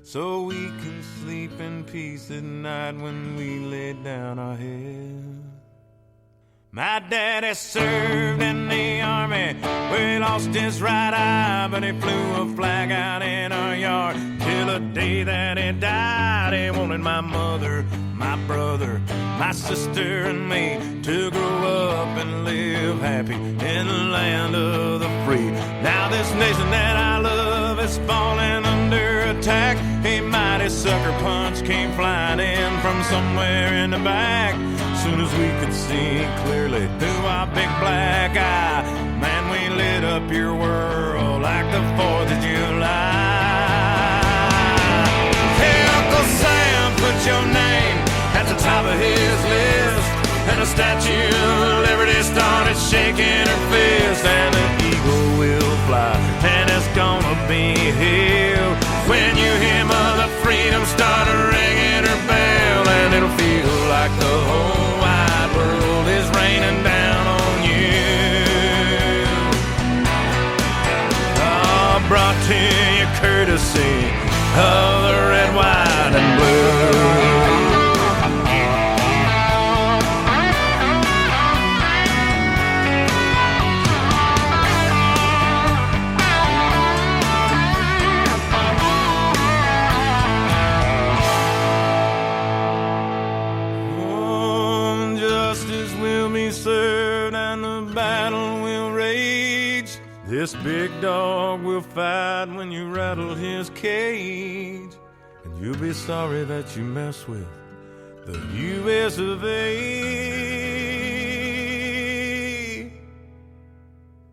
so we can sleep in peace at night when we lay down our head. My daddy served in the army, where he lost his right eye, but he flew a flag out in our yard till the day that he died. He wanted my mother, my brother, my sister, and me to grow up and live happy in the land of the free. Now this nation that I love is falling under attack. A mighty sucker punch came flying in from somewhere in the back. Soon as we could see clearly through our big black eye, man, we lit up your world like the 4th of July. Hey, Uncle Sam, put your name at the top of his list, and the Statue of Liberty started shaking her fist, and the eagle will fly, and it's gonna be here when you hear Mother Freedom start ringing her bell, and it'll feel like the whole wide world is raining down on you. Oh, brought to you courtesy of the Red, White, and Blue. Served and the battle will rage. This big dog will fight when you rattle his cage, and you'll be sorry that you mess with the U.S. of A.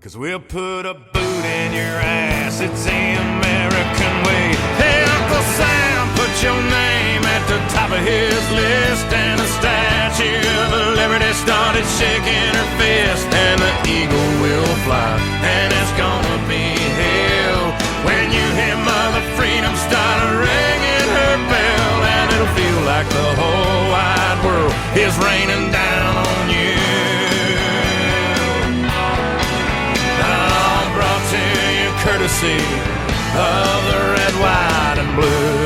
'Cause we'll put a boot in your ass, it's the American way. Hey, Uncle Sam, put your name at the top of his list, and the Statue of Liberty started shaking her fist, and the eagle will fly, and it's gonna be hell when you hear Mother Freedom start ringing her bell, and it'll feel like the whole wide world is raining down on you. Brought to you courtesy of the Red, White, and Blue.